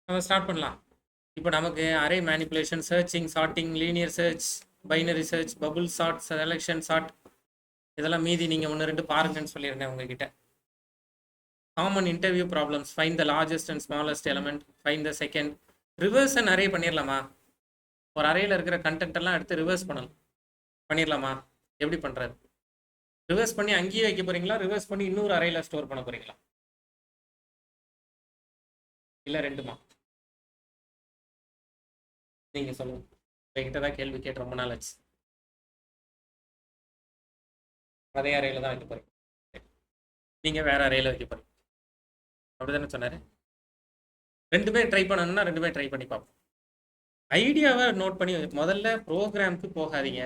நம்ம ஸ்டார்ட் பண்ணலாம். இப்போ நமக்கு array manipulation, searching, sorting, linear search, binary search, bubble sort, selection sort, இதெல்லாம் மீதி நீங்கள் ஒன்று ரெண்டு பாருங்கன்னு சொல்லியிருந்தேன் உங்ககிட்ட. Common interview problems, find the largest and smallest element, find the second. Reverse and array பண்ணிடலாமா? ஒரு அறையில் இருக்கிற கண்டென்ட் எல்லாம் எடுத்து ரிவர்ஸ் பண்ணலாம். பண்ணிடலாமா? எப்படி பண்ணுறது? ரிவர்ஸ் பண்ணி அங்கேயே வைக்க போறீங்களா, ரிவர்ஸ் பண்ணி இன்னொரு அறையில் ஸ்டோர் பண்ண போறீங்களா, இல்லை ரெண்டுமா? நீங்க சொல்லுங்க. என்கிட்ட தான் கேள்வி கேட்டு ரொம்ப நாள் ஆச்சு. அதே அறையில தான் வைக்க போறீங்க, நீங்க வேற அறையில வைக்க போறீங்க, அப்படிதானே சொன்னாரு? ரெண்டுமே ட்ரை பண்ணணும்னா ரெண்டுமே ட்ரை பண்ணி பார்ப்போம். ஐடியாவை நோட் பண்ணி முதல்ல ப்ரோக்ராம்க்கு போகாதீங்க.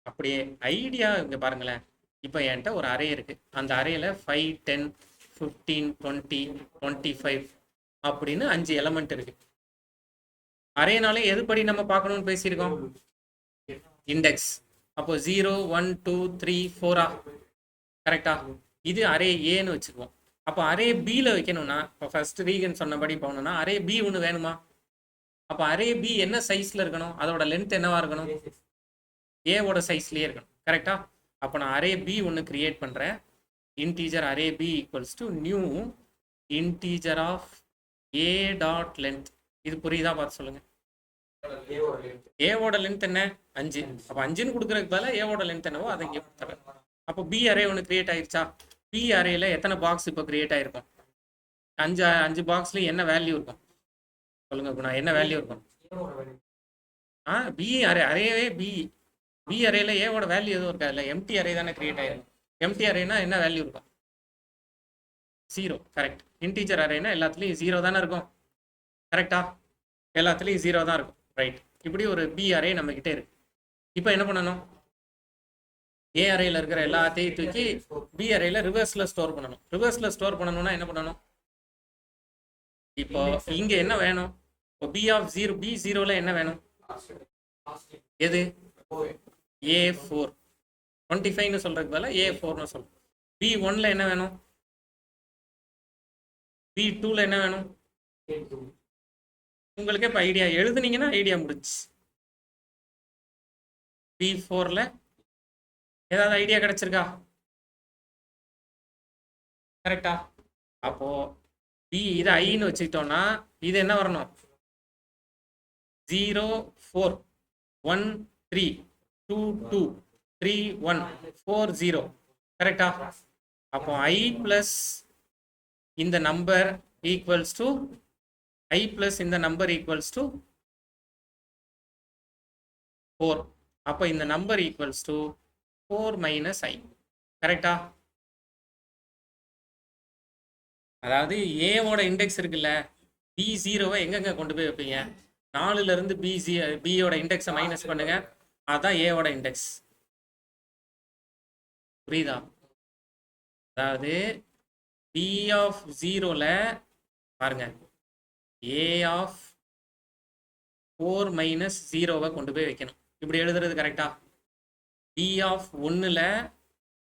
அப்படியே ஐடியா இங்க பாருங்களேன். இப்போ என்கிட்ட ஒரு அரே இருக்கு. அந்த அறையில 5, 10, 15, 20, 25 அப்படின்னு 5 எலமெண்ட் இருக்கு. அரேனாலே எதுபடி நம்ம பார்க்கணும்னு பேசியிருக்கோம்? இண்டெக்ஸ். அப்போ 0, 1, 2, 3, 4 கரெக்டா? இது அரே ஏன்னு வச்சுக்குவோம். அப்போ அரே பியில் வைக்கணும்னா, இப்போ ஃபர்ஸ்ட் ரீகன் சொன்னபடி போகணும்னா அரே பி ஒன்று வேணுமா? அப்போ அரே பி என்ன சைஸ்ல இருக்கணும்? அதோட லென்த் என்னவா இருக்கணும்? ஏவோட சைஸ்லயே இருக்கணும். கரெக்டா? அப்போ நான் அரே பி ஒன்று கிரியேட் பண்றேன். Integer array B equals to new integer of A dot length. இது புரியுதா? பார்த்து சொல்லுங்க. ஏவோட லென்த் என்ன? 5. அப்போ 5ன்னு கொடுக்குறதுக்கு பதிலாக ஏவோட லென்த் என்னவோ அதை இங்கே கொடுத்துறேன். அப்போ பி அரே ஒன்று கிரியேட் ஆயிருச்சா? பி அரேல எத்தனை பாக்ஸ் இப்போ கிரியேட் ஆயிருக்கும்? 5 பாக்ஸ்லயும் என்ன வேல்யூ இருக்கும் சொல்லுங்க குணா? என்ன வேல்யூ இருக்கும்? பி அரே அரேவே பி. பி அரேல ஏவோட வேல்யூ எதுவும் இருக்கா? இல்லை, எம்டி அரே தானே கிரியேட் ஆயிருக்கும். எம்டி அரேனா என்ன வேல்யூ இருக்கும்? 0. கரெக்ட். இன்டீஜர் அரேனா எல்லாத்துலேயும் 0 தானே இருக்கும். கரெக்டா? எல்லாத்துலேயும் 0 தான் இருக்கும். ரைட். இப்படி ஒரு பி அரே நம்ம கிட்டே இருக்கு. இப்போ என்ன பண்ணணும்? ஏ அரேல இருக்கிற எல்லாத்தையும் தூக்கி பி அரேல ரிவர்ஸ்ல ஸ்டோர் பண்ணணும். ரிவர்ஸ்ல ஸ்டோர் பண்ணணும்னா என்ன பண்ணணும்? இப்போ இங்க என்ன வேணும்? இப்போ பி ஆஃப் 0, பி 0ல என்ன வேணும்? எது? A4. 25ன்னு சொல்றதுக்கு பதிலா A4ன்னு சொல்றோம். B1ல என்ன வேணும்? B2ல என்ன வேணும்? உங்களுக்கு இப்போ ஐடியா எழுதுனீங்கன்னா ஐடியா முடிச்சு. B4ல ஏதாவது ஐடியா கிடைச்சிருக்கா? கரெக்டா? அப்போ பி இது ஐன்னு வச்சுக்கிட்டோம்னா இது என்ன வரணும்? 0, 4, 1, 3, 2, 2, 3, 1, 4, 0. கரெக்டா? அப்போ I பிளஸ் இந்த number equals to I plus இந்த நம்பர் ஈக்குவல்ஸ் டு 4. அப்போ இந்த number equals to 4 minus I. கரெக்டா? அதாவது ஏவோட இண்டெக்ஸ் இருக்குல்ல, B0வை எங்கெங்க கொண்டு போய் வைப்பீங்க? 4ல இருந்து பியோட இண்டெக்ஸை மைனஸ் பண்ணுங்க. அதான் ஏவோட இண்டெக்ஸ். புரியுதா? அதாவது பி ஆஃப் 0ல பாருங்க, ஏ ஆஃப் 4 மைனஸ் 0வை கொண்டு போய் வைக்கணும். இப்படி எழுதுறது கரெக்டா? பி ஆஃப் 1ல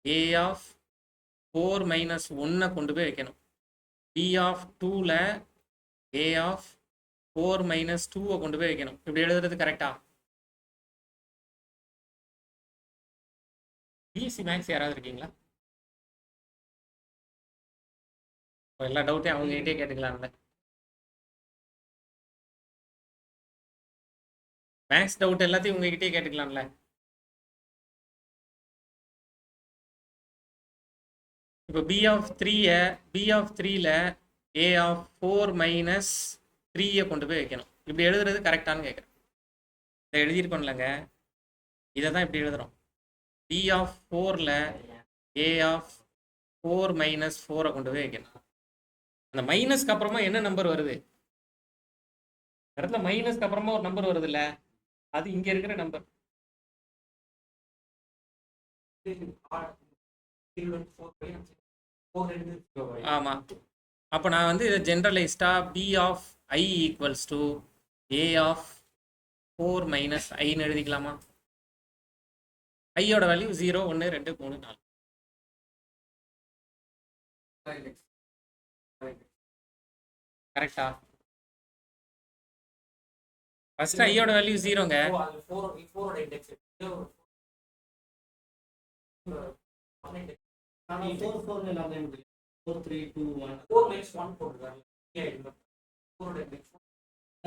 ஏ ஆஃப் 4 மைனஸ் 1 கொண்டு போய் வைக்கணும். பி ஆஃப் 2ல ஏ ஆஃப் 4 மைனஸ் 2 கொண்டு போய் வைக்கணும். இப்படி எழுதுறது கரெக்டா? பிஎஸ்சி மேக்ஸ் யாராவது இருக்கீங்களா? எல்லா டவுட்டையும் அவங்க கிட்டே கேட்டுக்கலாம்ல. மேக்ஸ் டவுட் எல்லாத்தையும் உங்ககிட்டயே கேட்டுக்கலாம்ல. இப்போ பி ஆஃப் 3ல ஏ ஆஃப் 4 மைனஸ் 3 கொண்டு போய் வைக்கணும். இப்படி எழுதுறது கரெக்டானு கேட்குறேன். இதை எழுதியிருக்கோம்லங்க, இதை தான் இப்படி எழுதுறோம். பி ஆஃப் 4ல ஏ ஆஃப் 4 மைனஸ் 4 கொண்டு போய் வைக்கணும். அந்த மைனஸ்க்கு அப்புறமா என்ன நம்பர் வருது? இடத்துல மைனஸ்க்கு அப்புறமா ஒரு நம்பர் வருது இல்ல, அது இங்க இருக்கிற நம்பர். ஆமா. அப்போ நான் வந்து இதை ஜென்ரலைஸ்டா B of I equals to A of 4 minus ஐன்னு எழுதிக்கலாமா? ஐயோட வேல்யூ 0, 1, 2, 3, 4. கரெக்டா? ஃபர்ஸ்ட் ஐயோட வேல்யூ ஜீரோங்க.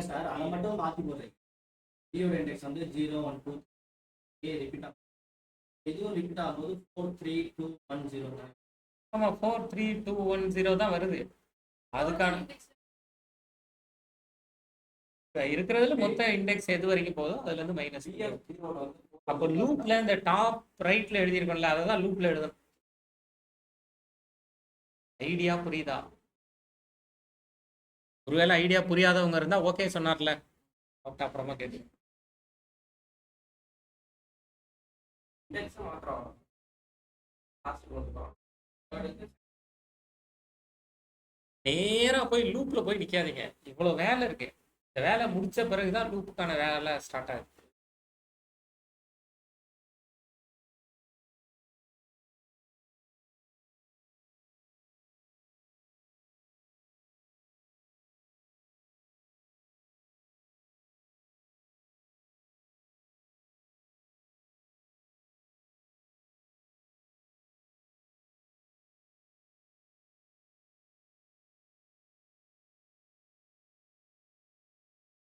சார் அதை மட்டும் மாற்றி போடுறேன். பியோட இண்டெக்ஸ் வந்து 0 1 2 ரிப்பீட் ஆகும். எதுவும் ரிப்பீட் ஆகும்போது 4 3 2 1 0. ஆமா 4 3 2 1 0 தான் வருது. அதுக்கான இருக்கிறதுல மொத்த இண்டெக்ஸ் எது வரைக்கும் போதோ அதுல இருந்து மைனஸ். அப்போ லூப்ல இந்த டாப் ரைட்ல எழுதியிருக்கோம்ல அதை தான் லூப்ல எழுதணும். ஐடியா புரியுதா? ஒருவேளை ஐடியா புரியாதவங்க இருந்தா ஓகே சொன்னார்ல, அப்புறமா கேட்டு நேரா போய் லூப்ல போய் நிக்காதீங்க. இவ்வளவு வேலை இருக்கு. இந்த வேலை முடிச்ச பிறகுதான் லூப்புக்கான வேலை ஸ்டார்ட் ஆகுது.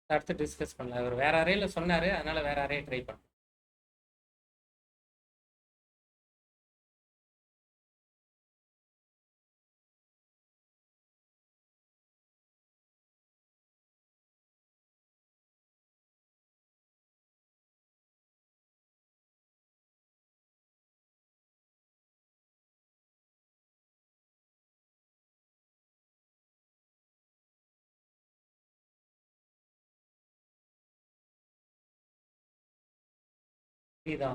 அடுத்து டிஸ்கஸ் பண்ணல. அவர் வேற அறையில சொன்னாரு, அதனால வேற அறையை ட்ரை பண்ண. புரியுதா?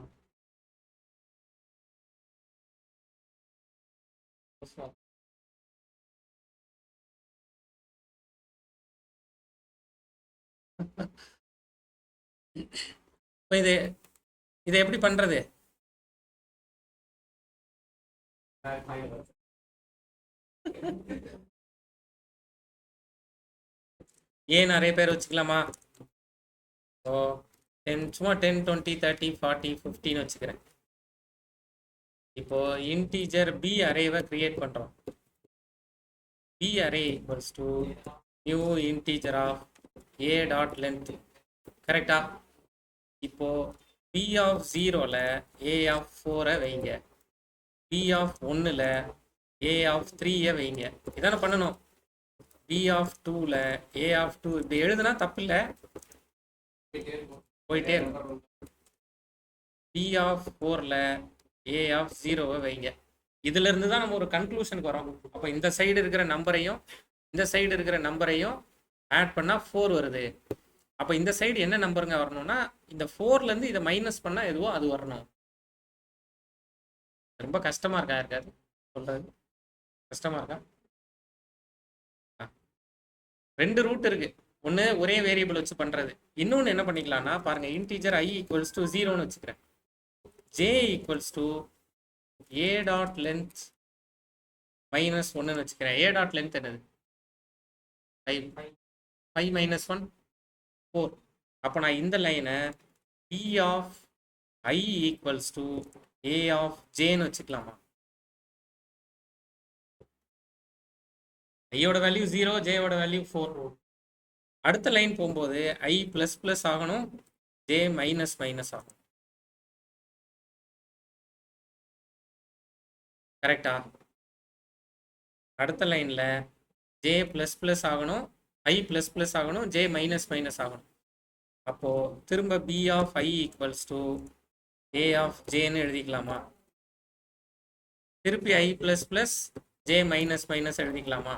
இப்போ இதை எப்படி பண்றது? ஏன் நிறைய பேர் வச்சுக்கலாமா? ஓ 10 சும்மா 10 20 30 40 15 வச்சுக்கிறேன். இப்போ இன்டீஜர் பி அரேவை கிரியேட் பண்றோம். B array equals to new integer of A dot length. கரெக்டா? இப்போ பி ஆஃப் 0ல ஏ ஆஃப் 4 வைங்க. பி ஆஃப் 1ல ஏ ஆஃப் 3 வைங்க. இதானே பண்ணணும். பி ஆஃப் 2ல ஏ ஆஃப் 2 இப்படி எழுதுனா தப்பு இல்லை, போயிட்டே இருக்கும். பி ஆஃப் 4ல ஏ ஆஃப் 0 வைங்க. இதுல இருந்து தான் நம்ம ஒரு கன்க்ளூஷனுக்கு வரோம். அப்போ இந்த சைடு இருக்கிற நம்பரையும் இந்த சைடு இருக்கிற நம்பரையும் ஆட் பண்ணா 4 வருது. அப்போ இந்த சைடு என்ன நம்பருங்க வரணும்னா இந்த 4ல இருந்து இதை மைனஸ் பண்ணா எதுவோ அது வரணும். ரொம்ப கஷ்டமா இருக்கா? இருக்காது சொல்றது கஷ்டமா இருக்கா? ரெண்டு ரூட் இருக்கு. ஒன்று ஒரே வேரியபிள் வச்சு பண்றது. இன்னொன்று என்ன பண்ணிக்கலாம்னா பாருங்க, இன்டீஜர் ஐ ஈக்குவல்ஸ் டு 0ன்னு வச்சுக்கிறேன். J equals to A dot length minus 1ன்னு வச்சுக்கிறேன். ஏ டாட் லென்த் என்னது? 5 மைனஸ் 1 4. அப்போ நான் இந்த லைனை B of I equals to A of ஜேன்னு வச்சுக்கலாமா? ஐயோட வேல்யூ 0, ஜேயோட வேல்யூ 4. அடுத்த லைன் போகும்போது ஐ பிளஸ் பிளஸ் ஆகணும், ஜே மைனஸ் மைனஸ் ஆகணும். கரெக்டா? அடுத்த லைன்ல ஜே பிளஸ் பிளஸ் ஆகணும், ஐ பிளஸ் பிளஸ் ஆகணும், ஜே மைனஸ் மைனஸ் ஆகணும். அப்போ திரும்ப B of I equals to A of ஜேன்னு எழுதிக்கலாமா? திருப்பி I plus plus J minus minus எழுதிக்கலாமா?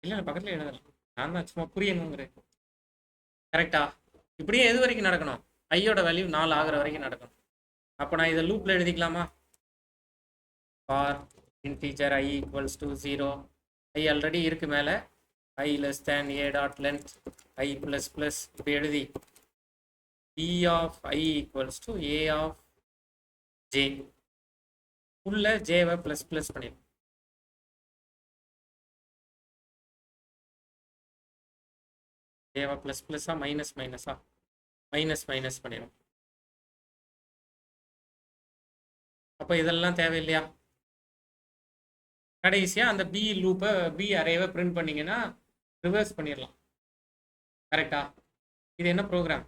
இல்லை பக்கத்துல எழுதலாம், நான் தான் சும்மா புரியணுங்கிறேன். கரெக்டா? இப்படியே எது வரைக்கும் நடக்கணும்? ஐயோட வேல்யூ 4 ஆகிற வரைக்கும் நடக்கணும். அப்போ நான் இதை லூப்ல எழுதிக்கலாமா? For integer I equals to 0, I already இருக்கு மேலே, I less than A dot length I plus plus இப்போ எழுதி B of I equals to A of J. உள்ள ஜேவை பிளஸ் பிளஸ் பண்ணிடும். ஏவா ப்ளஸ் ப்ளஸ்ஸா மைனஸ் மைனஸா மைனஸ் மைனஸ் பண்ணிடும். அப்போ இதெல்லாம் தேவையில்லையா? கடைசியாக அந்த பி லூப்பை பி அரேவை பிரிண்ட் பண்ணிங்கன்னா ரிவர்ஸ் பண்ணிடலாம். கரெக்டா? இது என்ன ப்ரோக்ராம்?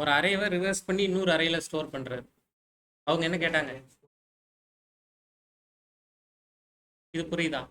ஒரு அரேவை ரிவர்ஸ் பண்ணி இன்னொரு அரேயில் ஸ்டோர் பண்ணுறது. அவங்க என்ன கேட்டாங்க? இது புரியுதா?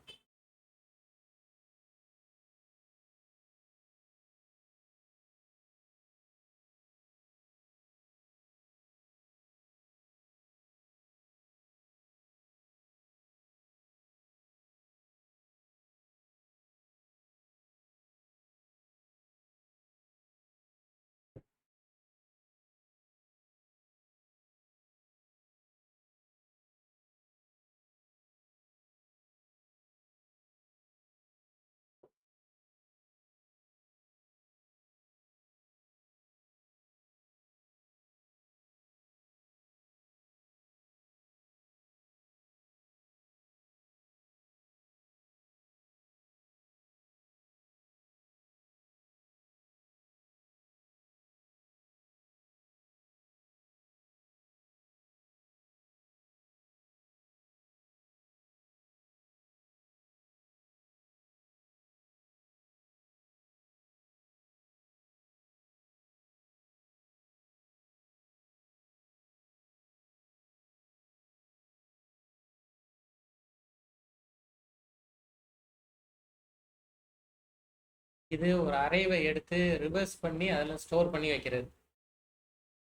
இது ஒரு அரேவை எடுத்து ரிவர்ஸ் பண்ணி அதில் ஸ்டோர் பண்ணி வைக்கிறது.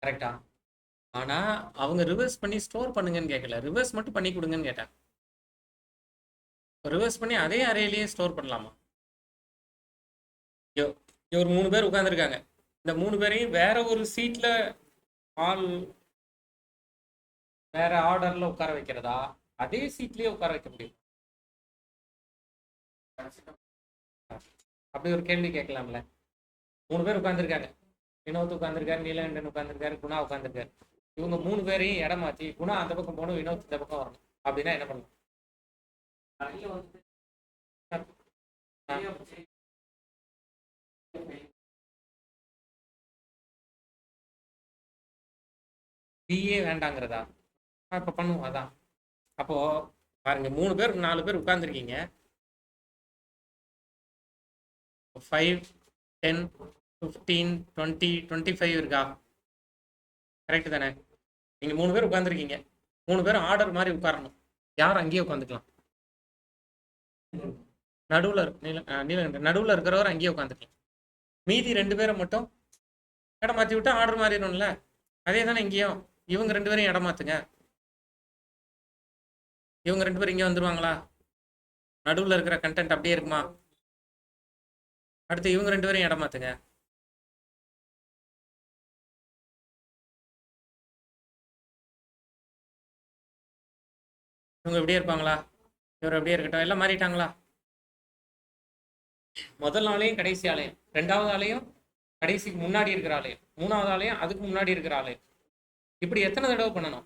கரெக்டா? ஆனால் அவங்க ரிவர்ஸ் பண்ணி ஸ்டோர் பண்ணுங்கன்னு கேட்கல, ரிவர்ஸ் மட்டும் பண்ணி கொடுங்கன்னு கேட்டாங்க. ரிவர்ஸ் பண்ணி அதே அரேலையே ஸ்டோர் பண்ணலாமா? ஒரு 3 பேர் உட்காந்துருக்காங்க. இந்த 3 பேரையும் வேற ஒரு சீட்டில் ஆல் வேற ஆர்டரில் உட்கார வைக்கிறதா, அதே சீட்லேயே உட்கார வைக்க முடியும்? அப்படி ஒரு கேள்வி கேட்கலாம்ல. 3 பேர் உட்காந்துருக்காங்க. வினோத் உட்காந்துருக்காரு, நீலகண்டன் உட்காந்துருக்காரு, குணா உட்காந்துருக்காரு. இவங்க 3 பேரையும் இடம் மாற்றி குணா அந்த பக்கம் போகணும், வினோத் இந்த பக்கம் வரணும் அப்படின்னா என்ன பண்ணணும்? பிஏ வேண்டாங்கிறதா? இப்போ பண்ணுவோம். அதான் அப்போ பாருங்க, 3 பேர் 4 பேர் உட்காந்துருக்கீங்க. 5 10 15 20 25 இருக்கா? கரெக்டு தானே? நீங்கள் 3 பேர் உட்காந்துருக்கீங்க. 3 பேரும் ஆர்டர் மாதிரி உட்காரணும். யார் அங்கேயே உட்காந்துக்கலாம். நடுவில் இருக்கிறவர் அங்கேயே உட்காந்துக்கலாம். மீதி 2 பேரை மட்டும் இடம் மாற்றி விட்டா ஆர்டர் மாறிடும்ல. அதே தானே இங்கேயும். இவங்க 2 பேரும் இடம் மாற்றுங்க. இவங்க 2 பேரும் இங்கே வந்துருவாங்களா? நடுவில் இருக்கிற கண்டென்ட் அப்படியே இருக்குமா? அடுத்து இவங்க 2 பேரும் இடம் மாற்றுங்க. இவங்க எப்படியே இருப்பாங்களா? இவர் எப்படியே இருக்கட்டும். எல்லாம் மாறிட்டாங்களா? முதல் ஆளையும் கடைசி ஆளையும், 2வது ஆளையும் கடைசிக்கு முன்னாடி இருக்கிற ஆளையும், 3வது ஆளையும் அதுக்கு முன்னாடி இருக்கிற ஆளையும், இப்படி எத்தனை தடவை பண்ணணும்?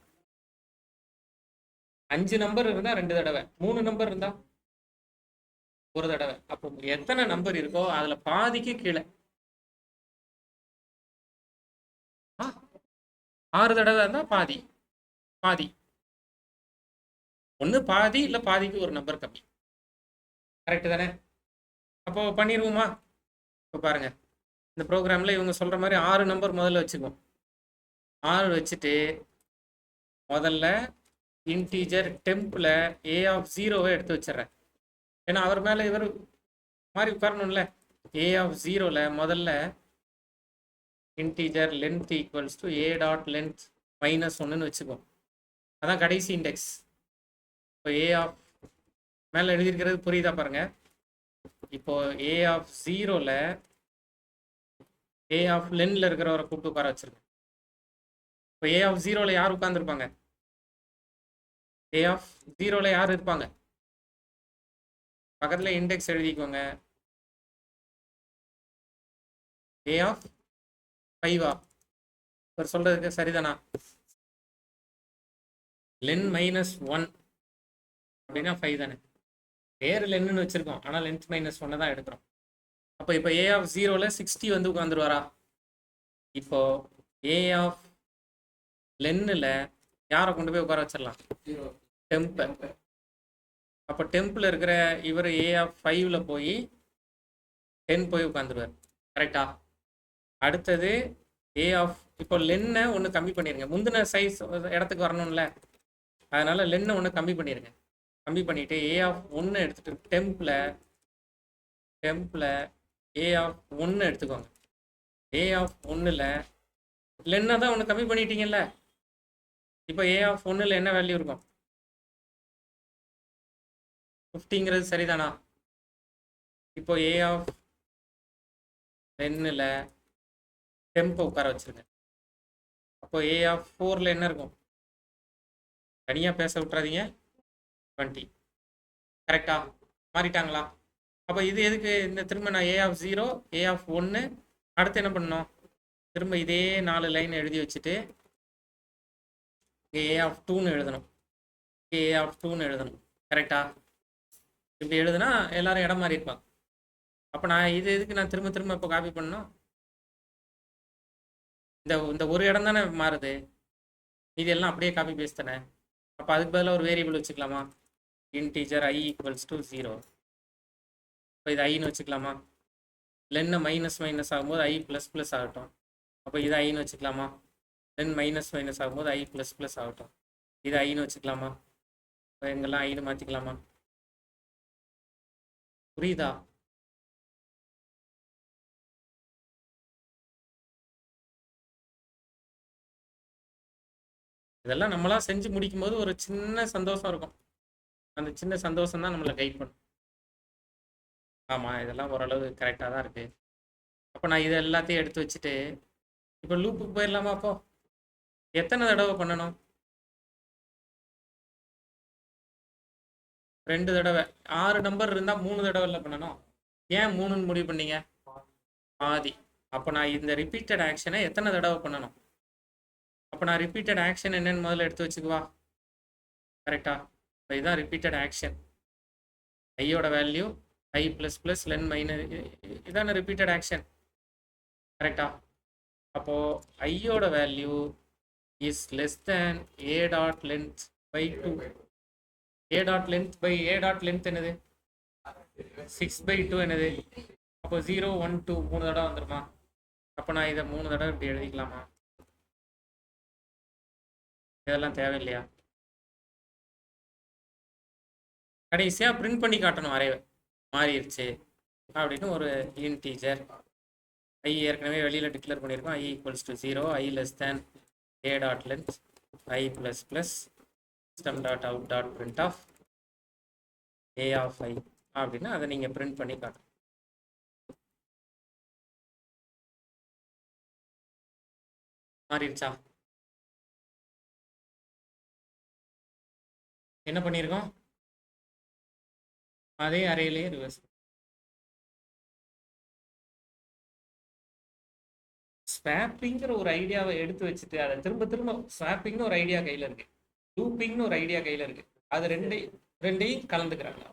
5 நம்பர் இருந்தா 2 தடவை, 3 நம்பர் இருந்தா 1 தடவை. அப்போ எத்தனை நம்பர் இருக்கோ அதுல பாதிக்கு கீழே 6 தடவை இருந்தா பாதி பாதி. ஒன்று பாதி இல்லை பாதிக்கு ஒரு நம்பர் கம்மி. கரெக்டு தானே? அப்போ பண்ணிடுவோமா? இப்போ பாருங்க, இந்த ப்ரோக்ராமில் இவங்க சொல்கிற மாதிரி 6 நம்பர் முதல்ல வச்சுக்குவோம். 6 வச்சுட்டு முதல்ல இன்டீஜர் டெம்பில் a of 0வை எடுத்து வச்சிடுறேன். ஏன்னா அவர் மேலே இவர் மாதிரி உட்காரணும்ல. a of 0ல் முதல்ல integer length equals to a dot length -1ன்னு வச்சுக்குவோம். அதான் கடைசி இண்டெக்ஸ். இப்போ a ஆஃப் மேலே எழுதியிருக்கிறது புரியுதா பாருங்க. இப்போ a of 0ல் a of லென்ல இருக்கிறவரை கூப்பிட்டு உட்கார வச்சிருக்கேன். இப்போ a of 0ல் யார் உட்காந்துருப்பாங்க? a of 0ல் யார் இருப்பாங்க? பக்கத்தில் இண்டெக்ஸ் எழுதிக்கோங்க. a of 5ஆ? இவர் சொல்றதுக்கு சரிதானா? லென் -1 அப்படின்னா 5 தானே. பேர் லென்னு வச்சிருக்கோம், ஆனால் லென்த் -1 தான் எடுக்கிறோம். அப்போ இப்போ ஏ ஆஃப் 0ல 60 வந்து உட்காந்துருவாரா? இப்போ ஏ ஆஃப் லென்னில் யாரை கொண்டு போய் உட்கார வச்சிடலாம்? டெம்பை. அப்போ டெம்பில் இருக்கிற இவர் ஏ ஆஃப் 5ல போய் 10 போய் உட்காந்துருவார். கரெக்டா? அடுத்தது ஏ ஆஃப் இப்போ லென்னை ஒன்று கம்மி பண்ணிடுங்க, முந்தின சைஸ் இடத்துக்கு வரணும்ல, அதனால லென்னை ஒன்று கம்மி பண்ணிடுங்க. கம்மி பண்ணிட்டு ஏ ஆஃப் 1 எடுத்துட்டு டெம்பில் ஏ ஆஃப் 1 எடுத்துக்கோங்க. ஏ ஆஃப் 1ல் லென்னை தான் ஒன்று கம்மி பண்ணிட்டீங்கல்ல, இப்போ ஏ ஆஃப் 1ல் என்ன வேல்யூ இருக்கும்? 50ங்கிறது சரிதானா? இப்போ ஏ ஆஃப் 10ல் டெம்பை உட்கார வச்சிருங்க. அப்போ ஏ ஆஃப் 4ல் என்ன இருக்கும்? தனியாக பேச விட்றாதீங்க. 20. கரெக்டா? மாறிட்டாங்களா? அப்போ இது எதுக்கு? இந்த திரும்ப நான் ஏ ஆஃப் 0 ஏ ஆஃப் 1 அடுத்து என்ன பண்ணணும்? திரும்ப இதே 4 லைன் எழுதி வச்சுட்டு ஏ ஆஃப் 2ன்னு எழுதணும். ஏ ஆஃப் 2ன்னு எழுதணும். கரெக்டா? இப்படி எழுதுனா எல்லாரும் இடம் மாறி இருப்பாங்க. அப்போ நான் இது எதுக்கு நான் திரும்ப திரும்ப இப்போ காப்பி பண்ணணும்? இந்த ஒரு இடம் தானே மாறுது, இது எல்லாம் அப்படியே காப்பி பேஸ்ட் தானே. அப்போ அதுக்கு பதிலாக ஒரு வேரியபிள் வச்சுக்கலாமா? Integer I equals to 0. இப்போ இது ஐன்னு வச்சுக்கலாமா? லென்னை மைனஸ் ஆகும்போது I ப்ளஸ் ப்ளஸ் ஆகட்டும். அப்போ இது ஐன்னு வச்சுக்கலாமா? லென் மைனஸ் ஆகும்போது I ப்ளஸ் ப்ளஸ் ஆகட்டும். இது ஐன்னு வச்சுக்கலாமா? இப்போ எங்கெல்லாம் ஐன்னு மாற்றிக்கலாமா? புரியுதா? இதெல்லாம் நம்மளா செஞ்சு முடிக்கும் போது ஒரு சின்ன சந்தோஷம் இருக்கும். அந்த சின்ன சந்தோஷம் தான் நம்மளை கைட் பண்ணும். ஆமாம், இதெல்லாம் ஓரளவு கரெக்டாக தான் இருக்கு. அப்போ நான் இதை எல்லாத்தையும் எடுத்து வச்சுட்டு இப்போ லூப்புக்கு போயிடலாமா? அப்போ எத்தனை தடவை பண்ணணும்? 2 தடவை. 6 நம்பர் இருந்தால் 3 தடவை இல்லை பண்ணணும். ஏன் 3ன்னு முடிவு பண்ணீங்க? பாதி. அப்போ நான் இந்த ரிப்பீட்டட் ஆக்ஷனை எத்தனை தடவை பண்ணணும்? அப்போ நான் ரிப்பீட்டட் ஆக்ஷன் என்னன்னு முதல்ல எடுத்து வச்சுக்குவா. கரெக்டா? இப்போ இதுதான் ரிப்பீட்டட் ஆக்ஷன். ஐயோட value I plus plus len minus, இதான ரிப்பீட்டட் ஆக்ஷன். கரெக்டா? அப்போ ஐயோட value is less than a dot length by 2. a dot length by a dot length என்னது? 6/2 என்னது? அப்போ 0 1 2 3 தடவை வந்துருமா? அப்போ நான் இதை 3 தடவை இப்படி எழுதிக்கலாமா? இதெல்லாம் தேவையில்லையா? கடைசியாக பிரிண்ட் பண்ணி காட்டணும் அரேவை மாறிடுச்சு அப்படின்னு ஒரு இன்டீஜர் I ஏற்கனவே வெளியில் டிக்ளேர் பண்ணியிருக்கோம். I equals to 0, I less than a dot length I plus plus system dot out dot print of a of I அப்படின்னு அதை நீங்கள் பிரிண்ட் பண்ணி காட்டணும். மாறிடுச்சா? என்ன பண்ணியிருக்கோம்? அதே அரேலேயே ரிவர்ஸ். ஸ்வாப்பிங்கிற ஒரு ஐடியாவை எடுத்து வச்சுட்டு அதை திரும்ப திரும்ப ஸ்வாப்பிங்னு ஒரு ஐடியா கையில் இருக்கு, லூப்பிங்னு ஒரு ஐடியா கையில் இருக்கு, அது ரெண்டையும் கலந்துக்கிறாங்க.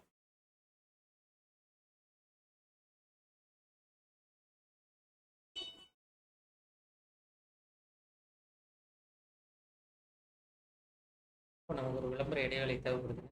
இப்போ நமக்கு ஒரு விளம்பர இடைவேளை தேவைப்படுது.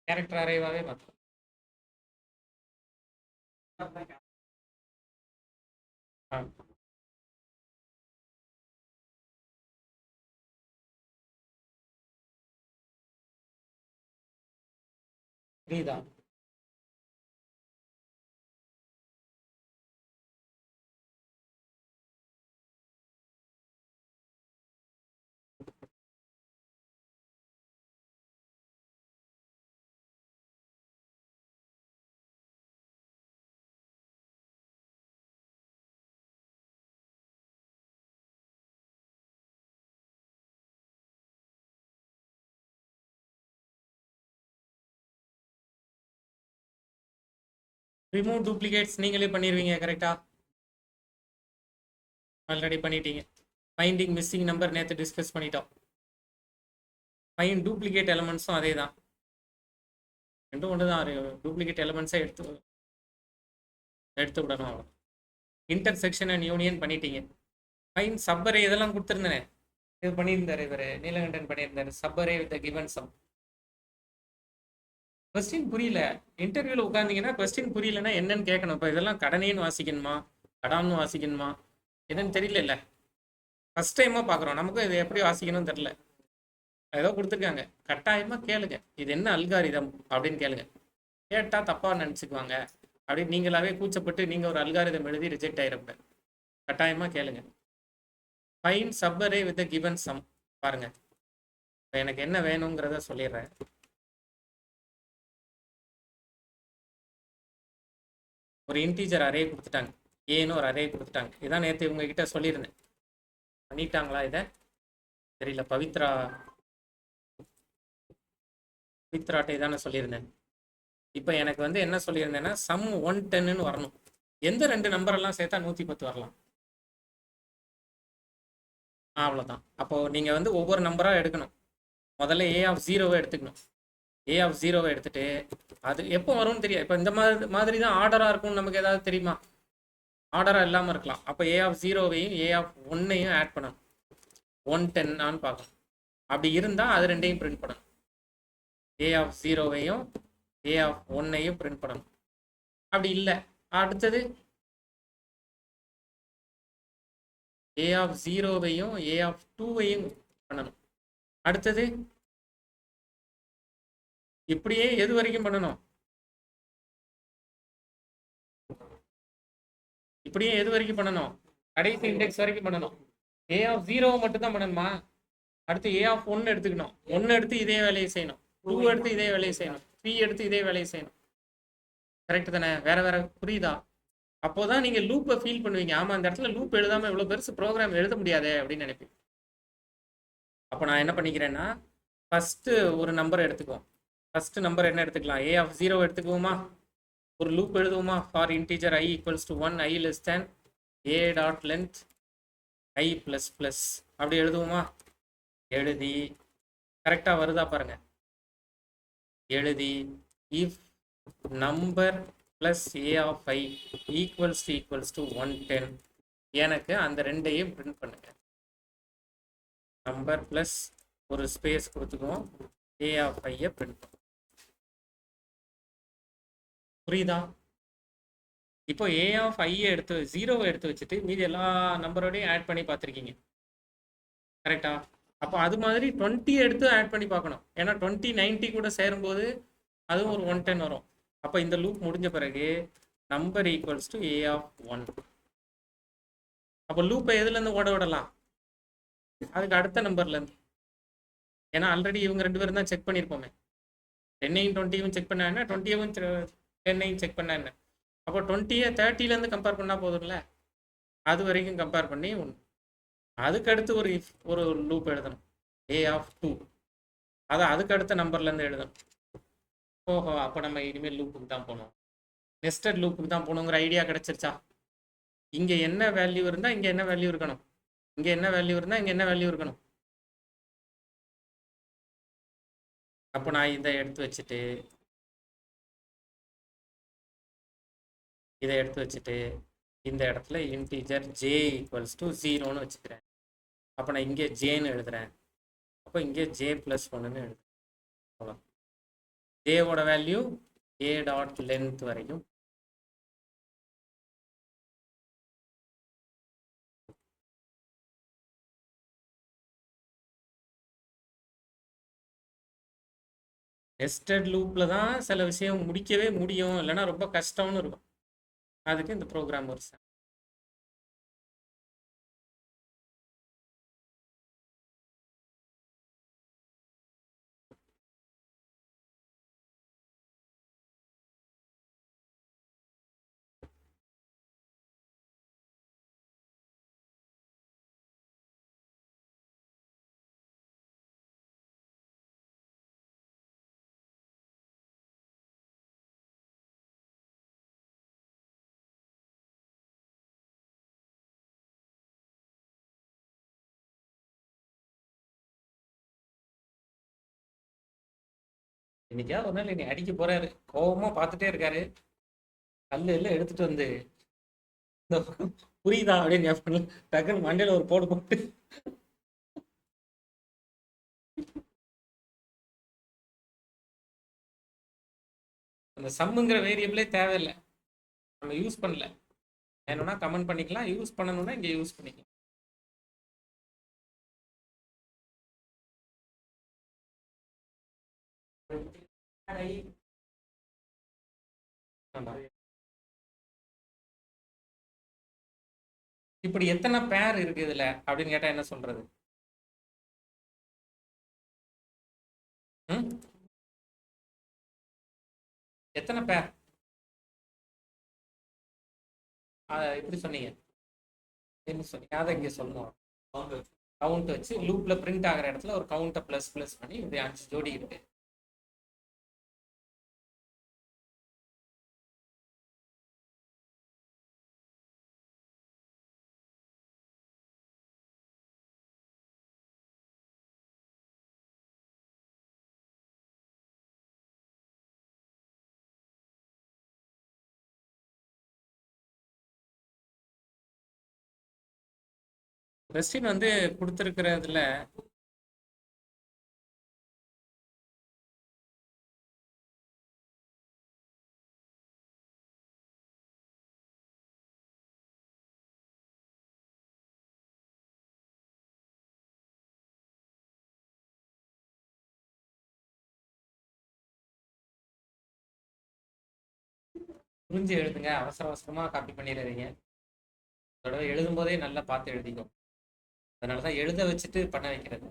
கேரக்டர் அரேவாவே மாற்றலாம். ஆ புரியுதா? ரிமூவ் டூப்ளிகேட்ஸ் நீங்களே பண்ணிடுவீங்க கரெக்டா? ஆல்ரெடி பண்ணிட்டீங்க. ஃபைண்டிங் மிஸ்ஸிங் நம்பர் நேற்று டிஸ்கஸ் பண்ணிட்டோம். ஃபைண்ட் டூப்ளிகேட் எலமெண்ட்ஸும் அதே தான், ரெண்டும் ஒன்று தான். டூப்ளிகேட் எலமெண்ட்ஸை எடுத்து விடணும். அவ்வளோ இன்டர்செக்ஷன் அண்ட் யூனியன் பண்ணிட்டீங்க. ஃபைன் சப்பரே இதெல்லாம் கொடுத்துருந்தேனே, இது பண்ணியிருந்தாரு இவர் நீலகண்டன் பண்ணியிருந்தாரு. சப்பரே வித் கிவன் சம். கொஸ்டின் புரியல, இன்டர்வியூவில் உட்காந்தீங்கன்னா கொஸ்டின் புரியலன்னா என்னன்னு கேட்கணும். இப்போ இதெல்லாம் கடனேன்னு வாசிக்கணுமா, கடாம்னு வாசிக்கணுமா, என்னன்னு தெரியல. இல்லை ஃபர்ஸ்ட் டைமாக பார்க்குறோம், நமக்கும் இது எப்படி வாசிக்கணும்னு தெரில. ஏதோ கொடுத்துருக்காங்க, கட்டாயமாக கேளுங்க. இது என்ன அல்காரிதம் அப்படின்னு கேளுங்க. கேட்டால் தப்பாக நினச்சிக்குவாங்க அப்படின்னு நீங்களாவே கூச்சப்பட்டு நீங்கள் ஒரு அல்காரிதம் எழுதி ரிஜெக்ட் ஆகிருப்ப. கட்டாயமாக கேளுங்க. Find subarray with given sum. பாருங்க, இப்போ எனக்கு என்ன வேணுங்கிறத சொல்லிடுறேன். ஒரு இன்டீஜர் அரே கொடுத்துட்டாங்க, ஏன்னு ஒரு அரே கொடுத்துட்டாங்க. இதான் நேற்று உங்ககிட்ட சொல்லியிருந்தேன். பண்ணிட்டாங்களா இதை தெரியல. பவித்ராட்டை தானே சொல்லியிருந்தேன். இப்போ எனக்கு வந்து என்ன சொல்லியிருந்தேன்னா சம் 110ன்னு வரணும். எந்த ரெண்டு நம்பரெல்லாம் சேர்த்தா 110 வரலாம். அவ்வளோதான். அப்போது நீங்கள் வந்து ஒவ்வொரு நம்பராக எடுக்கணும். முதல்ல ஏ ஆஃப் 0வை எடுத்துக்கணும். ஏ ஆஃப் 0வை எடுத்துட்டு அது எப்போ வரும்னு தெரியாது. இப்போ இந்த மாதிரி தான் ஆர்டராக இருக்கும்னு நமக்கு ஏதாவது தெரியுமா? ஆர்டராக இல்லாமல் இருக்கலாம். அப்போ ஏ ஆஃப் 0வையும் ஏ ஆஃப் 1ஐயும் ஆட் பண்ணணும். 110 பார்க்கணும். அப்படி இருந்தால் அது ரெண்டையும் பிரிண்ட் பண்ணணும். ஏ ஆஃப் 0வையும் ஏ ஆஃப் 1ஐயும் பிரிண்ட் பண்ணணும். அப்படி இல்லை, அடுத்தது ஏ ஆஃப் 0வையும் ஏ ஆஃப் 2வையும் பண்ணணும். அடுத்தது இப்படியே எது வரைக்கும் பண்ணணும்? இப்படியே எது வரைக்கும் பண்ணணும்? கடைசி இண்டெக்ஸ் வரைக்கும் பண்ணணும். ஏ ஆஃப் 0 மட்டும் தான் பண்ணணுமா? அடுத்து ஏ ஆஃப் 1 எடுத்துக்கணும். 1 எடுத்து இதே வேலையை செய்யணும். 2 எடுத்து இதே வேலையை செய்யணும். 3 எடுத்து இதே வேலையை செய்யணும். கரெக்ட் தானே? வேற வேற புரியுதா? அப்போதான் நீங்க லூப்பை ஃபீல் பண்ணுவீங்க. ஆமா, அந்த இடத்துல லூப் எழுதாம இவ்வளவு பெருசு ப்ரோக்ராம் எழுத முடியாதே அப்படின்னு நினைப்பீங்க. அப்போ நான் என்ன பண்ணிக்கிறேன்னா, ஃபர்ஸ்ட் ஒரு நம்பர் எடுத்துக்குவோம். ஃபர்ஸ்ட் நம்பர் என்ன எடுத்துக்கலாம்? ஏ ஆஃப் 0 எடுத்துக்குவோமா? ஒரு லூப் எழுதுவோமா? For integer i equals to 1, i less than a dot length i plus plus அப்படி எழுதுவோமா? எழுதி கரெக்டாக வருதா பாருங்க. எழுதி if number plus A of i equals to 110 எனக்கு அந்த ரெண்டையும் பிரிண்ட் பண்ணுங்க. நம்பர் ப்ளஸ் ஒரு ஸ்பேஸ் கொடுத்துக்குவோம், ஏ ஆஃப் ஐயை பிரிண்ட் பண்ணுவோம். புரியுதா? இப்போ ஏ ஆஃப் ஐயை எடுத்து 0வை எடுத்து வச்சுட்டு மீதி எல்லா நம்பரோடையும் ஆட் பண்ணி பார்த்துருக்கீங்க. கரெக்டா? அப்போ அது மாதிரி 20 எடுத்து ஆட் பண்ணி பார்க்கணும். ஏன்னா 20 90 கூட சேரும்போது அதுவும் ஒரு 110 வரும். அப்போ இந்த லூப் முடிஞ்ச பிறகு number equals to A of 1. அப்போ லூப்பை எதுலேருந்து ஓட விடலாம்? அதுக்கு அடுத்த நம்பர்லேருந்து. ஏன்னா ஆல்ரெடி இவங்க 2 பேரும் தான் செக் பண்ணியிருப்போமே. 10ஐயும் 20ஐயும் செக் பண்ணா என்ன, 20ஐயும் 10ஐயும் செக் பண்ணா என்ன. அப்போ 20ஐ 30லேருந்து கம்பேர் பண்ணால் போதும்ல. அது வரைக்கும் கம்பேர் பண்ணி அதுக்கடுத்து ஒரு லூப் எழுதணும், ஏ ஆஃப் 2. அதை அதுக்கு அடுத்த நம்பர்லேருந்து எழுதணும். ஓஹோ, அப்போ நம்ம இனிமேல் லூப்புக்கு தான் போகணும், நெஸ்டட் லூப்புக்கு தான் போகணுங்கிற ஐடியா கிடைச்சிருச்சா? இங்கே என்ன வேல்யூ இருந்தால் இங்கே என்ன வேல்யூ இருக்கணும், இங்கே என்ன வேல்யூ இருந்தால் இங்கே என்ன வேல்யூ இருக்கணும். அப்போ நான் இதை எடுத்து வச்சுட்டு இந்த இடத்துல இன்டீஜர் j ஈக்குவல்ஸ் டு 0ன்னு வச்சுக்கிறேன். அப்போ நான் இங்கே ஜேன்னு எழுதுறேன். அப்போ இங்கே j + 1ன்னு எழுதுறேன். அவ்வளோ. ஜேவோட வேல்யூ ஏ டாட் லென்த் வரைக்கும். நெஸ்டட் லூப்ல தான் சில விஷயம் முடிக்கவே முடியும், இல்லைன்னா ரொம்ப கஷ்டம்னு இருக்கும். அதுக்கு இந்த ப்ரோக்ராம் ஒரு இன்னைக்கா ஒரு நாள் என்னை அடிக்க போறாரு, கோவமா பார்த்துட்டே இருக்காரு. கல்லு எல்லாம் எடுத்துட்டு வந்து இந்த பக்கம் புரியுதா அப்படின்னு கேட்பாங்க. டக்குன்னு மண்டையில ஒரு போடு போட்டு அந்த சம்முங்கிற வேரியபிளே தேவையில்லை, நம்ம யூஸ் பண்ணல. வேணும்னா கமெண்ட் பண்ணிக்கலாம், யூஸ் பண்ணணும்னா இங்க யூஸ் பண்ணிக்கலாம். ஆமா. இப்படி எத்தனை பேர் இருக்கு இதுல அப்படின்னு கேட்டா என்ன சொல்றது? ம்? எத்தனை பேர் எப்படி சொன்னீங்க? என்ன சொன்னீங்க? அதை இங்க சொல்லணும். கவுண்ட் வச்சு லூப்ல பிரிண்ட் ஆகிற இடத்துல ஒரு கவுண்ட்டை பிளஸ் பிளஸ் பண்ணி இப்படி 5 ஜோடி இருக்கு. கொஸ்டின் வந்து கொடுத்துருக்கிறதுல புரிஞ்சு எழுதுங்க, அவசர அவசரமா காப்பி பண்ணிடுறீங்க. தடவை எழுதும் போதே நல்லா பார்த்து எழுதிக்கும். அதனாலதான் எழுத வச்சுட்டு பண்ண வைக்கிறது.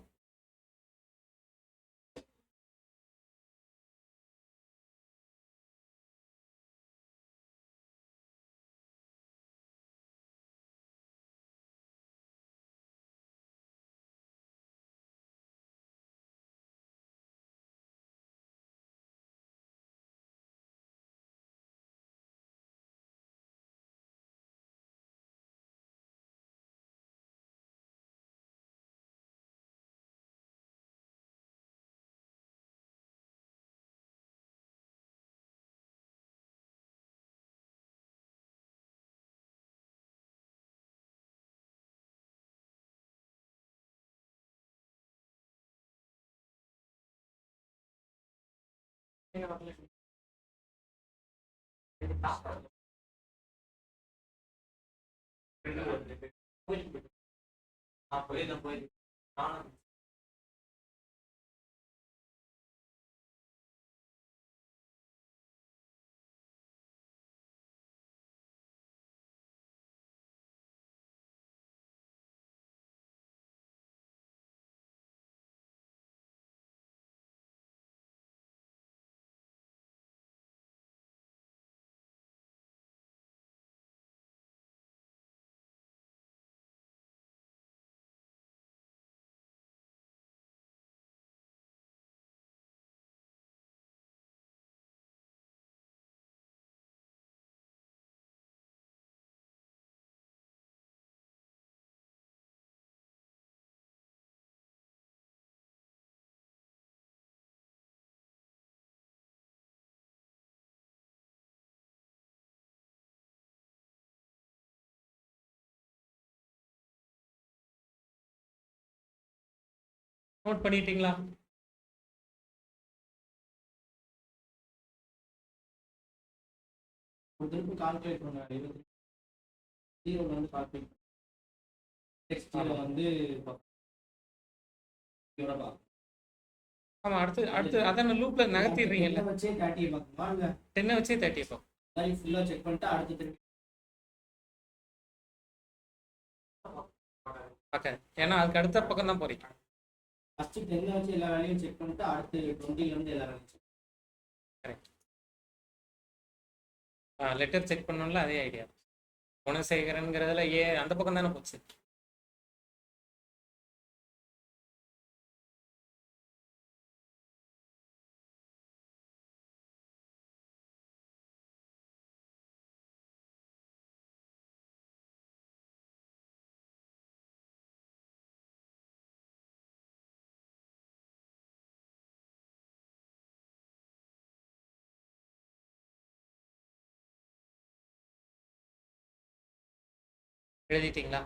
நோட் பண்ணிட்டீங்களா? ஒரு திருப்பி கால்குலேட் பண்ணுவாங்க 23 ஜீரோல வந்து கால்குலேட் நெக்ஸ்ட் ஜீரோ வந்து எவ்வளோப்பா ஆமா, அடுத்து அடுத்து அதான லூப்ல நகர்த்திடுறீங்கல்ல. 10 வச்சே 30 பார்க்கணுமா இல்லை 10 வச்சே 30 இப்போ. மாதிரி ஃபுல்லாக செக் பண்ணிட்டு அடுத்து திருப்பி ஓகே, ஏன்னா அதுக்கு அடுத்த பக்கம் தான் போறீங்க. ஃபர்ஸ்ட் 10 வச்சு எல்லா வேலையும் செக் பண்ணிட்டு அடுத்து 20 இருந்து எல்லா வேலையும் செக். கரெக்ட். லெட்டர் செக் பண்ணோம்ல, அதே ஐடியா. குணசேகரன்ங்கிறதுல அந்த பக்கம் தானே போச்சு. எழுதிட்டீங்களா?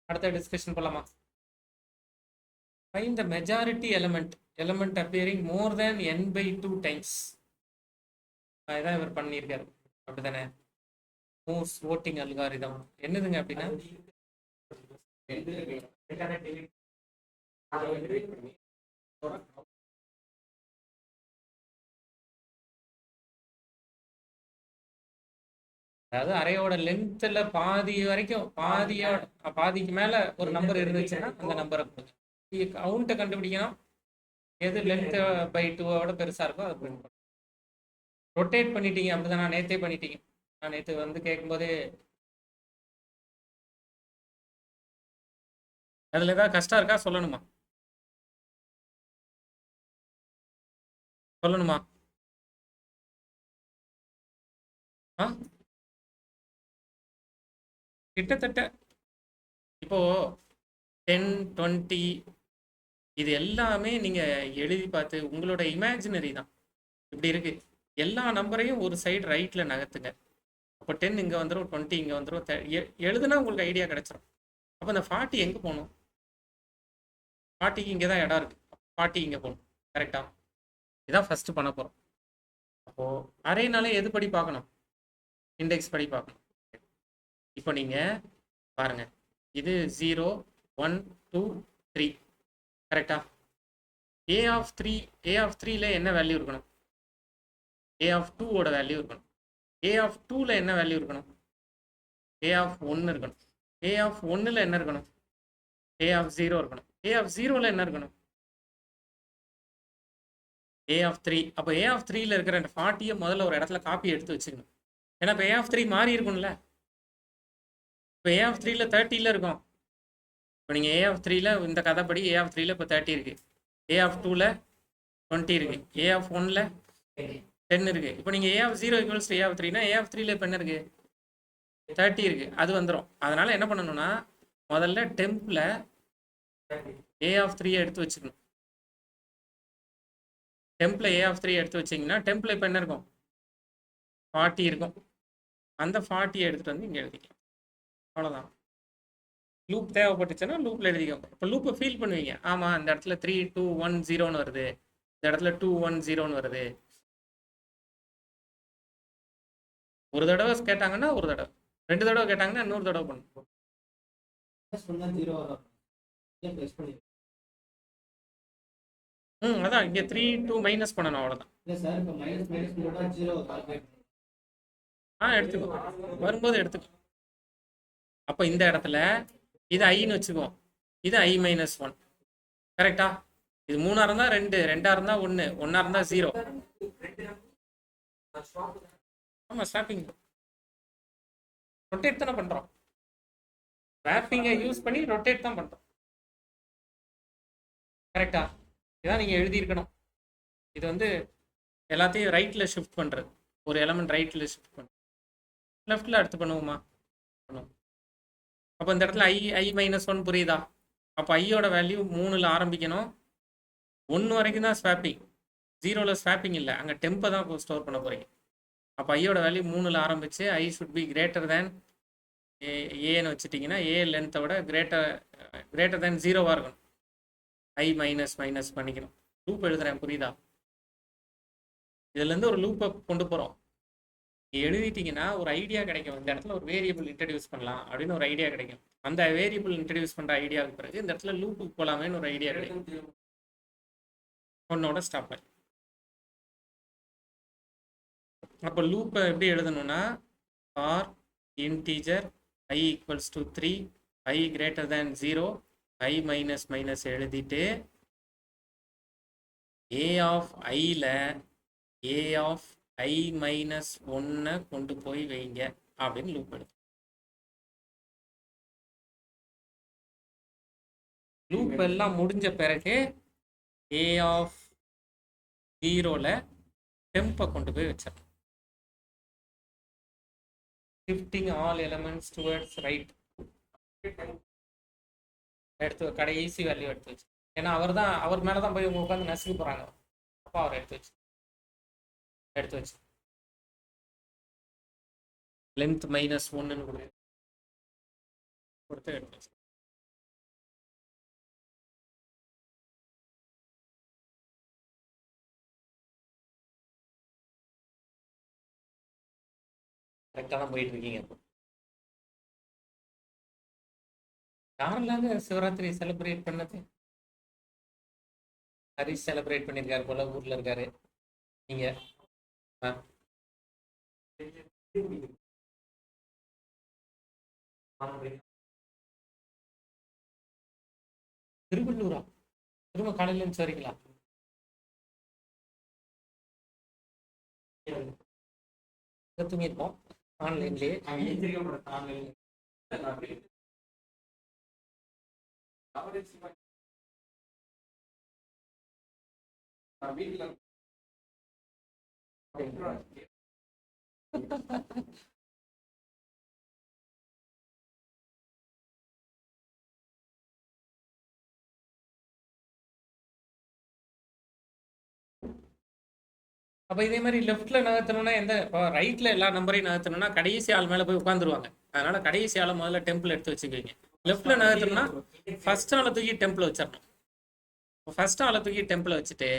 அடுத்த டிஸ்கஷன் போலாமா? Find the majority element appearing more than n/2 times. இதான் இவர் பண்ணியிருக்காரு, அப்படித்தானே? மூவ்ஸ் voting algorithm என்னதுங்க அப்படின்னா, அதாவது அரையோட லென்த்ல பாதி வரைக்கும், பாதிக்கு மேல ஒரு நம்பர் இருந்துச்சுன்னா அந்த நம்பரை கவுண்ட்டை கண்டுபிடிக்கணும். எது லென்த் பை 2 பெருசா இருக்கோ அதை பிரிண்ட் பண்ணும். ரொட்டேட் பண்ணிட்டீங்க அப்படிதான், நான் நேத்தே பண்ணிட்டீங்க. நான் நேற்று வந்து கேட்கும்போதே அதுல ஏதாவது கஷ்டம் இருக்கா? சொல்லணுமா? கிட்டத்தட்ட இப்போ 10, 20 இது எல்லாமே நீங்க எழுதி பார்த்து உங்களோட இமேஜினரி தான். இப்படி இருக்கு, எல்லா நம்பரையும் ஒரு சைடு ரைட்ல நகர்த்துங்க. அப்போ 10 இங்க வந்துடும், 20 இங்க வந்துடும். எழுதுனா உங்களுக்கு ஐடியா கிடைச்சிடும். அப்போ இந்த 40 எங்க போகணும்? 40க்கு இங்கே தான் இடம் இருக்கு, 40 இங்க போகணும். கரெக்டா? இதான் ஃபர்ஸ்ட் பண்ண போறோம். அப்போ அரேனாலே எது படி பார்க்கணும்? இண்டெக்ஸ் படி பார்க்கணும். இப்போ நீங்க பாருங்க, இது 0, 1, 2, 3 கரெக்டா? ஏ ஆஃப் 3ல என்ன வேல்யூ இருக்கணும்? ஏ ஆஃப் 2ஓட வேல்யூ இருக்கணும். ஏ ஆஃப் 2ல என்ன வேல்யூ இருக்கணும்? ஏ ஆஃப் 1 இருக்கணும். ஏ ஆஃப் 1ல என்ன இருக்கணும்? ஏ ஆஃப் 0 இருக்கணும். ஏ ஆஃப் 0ல என்ன இருக்கணும்? ஏ ஆஃப் 3. அப்போ ஏ ஆஃப் 3ல இருக்கிற 40 முதல்ல ஒரு இடத்துல காப்பி எடுத்து வச்சுக்கணும். ஏன்னா இப்போ ஏ ஆஃப் 3 மாறி இருக்கும்ல. இப்போ ஏ ஆஃப் 3ல 30ல இருக்கும். இப்போ நீங்கள் ஏ ஆஃப் 3ல இந்த கதைப்படி ஏ ஆஃப் 3ல இப்போ 30 இருக்கு. ஏ ஆஃப் 2ல 20 இருக்கு. ஏ ஆஃப் 1ல 10 இருக்கு. இப்போ நீங்கள் A of 0 equals A of 3னா ஏ ஆஃப் 3ல இப்போ என்ன இருக்கு? 30 இருக்கு. அது வந்துடும். அதனால என்ன பண்ணணும்னா முதல்ல டெம்ப்ல ஏ ஆஃப் 3 எடுத்து வச்சுக்கணும். டெம்ப்ல ஏ ஆஃப் 3 எடுத்து வச்சிங்கன்னா டெம்ப்ல இப்போ என்ன இருக்கும்? 40 இருக்கும். அந்த 40 எடுத்துட்டு வந்து இங்கே எழுதிக்கலாம். அவ்வளோதான். லூப் தேவைப்பட்டுச்சுன்னா லூப்ல எழுதிக்கோங்க. இப்போ லூப்பை ஃபீல் பண்ணுவீங்க. ஆமா, இந்த இடத்துல 3, 2, 1, 0ன்னு வருது, இந்த இடத்துல 2, 1, 0ன்னு வருது. ஒரு தடவை கேட்டாங்கன்னா ஒரு தடவை, 2 தடவை கேட்டாங்கன்னா இன்னொரு தடவை பண்ணும். அதான் இங்கே 3, 2 மைனஸ் பண்ணணும், அவ்வளோதான். எடுத்துக்கோ, வரும்போது எடுத்துக்கோ. அப்போ இந்த இடத்துல இது ஐன்னு வச்சுக்குவோம், இது I - 1 கரெக்டா? இது 3ஆ இருந்தா 2, 2ஆ இருந்தா 1, 1ஆ இருந்தா 0. ஆமா, ஸ்வாப்பிங் ரொட்டேட் தானே பண்றோம். ஸ்வாப்பிங்கை யூஸ் பண்ணி ரொட்டேட் தான் பண்றோம். கரெக்டா? இதான் நீங்க எழுதியிருக்கணும். இது வந்து எல்லாத்தையும் ரைட்ல ஷிஃப்ட் பண்றது. ஒரு எலமெண்ட் ரைட்ல ஷிஃப்ட் பண்ணும், லெஃப்ட்ல அடுத்து பண்ணுவோமா? பண்ணுவோம். அப்போ இந்த இடத்துல I - 1 புரியுதா? அப்போ ஐயோட வேல்யூ 3ல் ஆரம்பிக்கணும். 1 வரைக்கும் தான் ஸ்வாப்பிங், 0ல ஸ்வாப்பிங் இல்லை. அங்கே டெம்பை தான் ஸ்டோர் பண்ண போறீங்க. அப்போ ஐயோட வேல்யூ 3ல் ஆரம்பிச்சு I should be greater than ஏன்னு வச்சுட்டிங்கன்னா ஏ லென்த்தை விட கிரேட்டர் தேன் 0வா இருக்கணும். I - பண்ணிக்கணும். லூப் எழுதுறேன், புரியுதா? இதுலேருந்து ஒரு லூப்பை கொண்டு போகிறோம். எழுதிட்டீங்கன்னா ஒரு ஐடியா கிடைக்கும். இந்த இடத்துல ஒரு வேரியபிள் இன்ட்ரடியூஸ் பண்ணலாம் அப்படின்னு ஒரு ஐடியா கிடைக்கும். அந்த வேரியபிள் இன்ட்ரடியூஸ் பண்ணுற ஐடியாவுக்கு பிறகு இந்த இடத்துல லூப்புக்கு போகலாமேன்னு ஒரு ஐடியா கிடைக்கும். ஒன்னோட ஸ்டாப் ஆகி. அப்போ லூப்பை எப்படி எழுதணும்னா for integer I equals to 3 I greater than 0 I minus minus எழுதிட்டு A ஆஃப் ஐல A ஆஃப் I மைனஸ் 1 கொண்டு போய் வைங்க அப்படின்னு லூப் எடுத்து லூப் எல்லாம் முடிஞ்ச பிறகு A ஆஃப் 0ல டெம்பை கொண்டு போய் வச்சிடணும். shifting all elements towards right எடுத்து கடைசி வேல்யூ எடுத்து வச்சு. ஏன்னா அவர் மேலே தான் போய் உட்காந்து நசுக்க போகிறாங்க. அப்போ அவர் எடுத்து வச்சு லென்த் மைனஸ் 1ன்னு கொடுத்து எடுத்து வச்சு. கரெக்டாக தான் போயிட்டு இருக்கீங்க. யாரெல்லாம் சிவராத்திரி செலிப்ரேட் பண்ணது? ஹரிஷ் செலிப்ரேட் பண்ணியிருக்காரு போல, ஊர்ல இருக்காரு. நீங்க திருவள்ளூரா? திரும்ப காலையில இருந்து வரீங்களா? தூங்கிருப்போம் ஆன்லைன்லயே. அப்ப இதே மாதிரி லெஃப்ட்ல நகர்த்தணும்னா ரைட்ல எல்லா நம்பரையும் நகர்த்தணும்னா கடைசி ஆள் மேல போய் உட்காந்துருவாங்க. அதனால கடைசி ஆளை முதல்ல டெம்பிள் எடுத்து வச்சுக்குவீங்க. லெஃப்ட்ல நகர்த்தணும்னா ஃபர்ஸ்ட் ஆளை தூக்கி டெம்பிள் வச்சிடணும். ஃபர்ஸ்ட் ஆளை தூக்கி டெம்பிள் வச்சுட்டு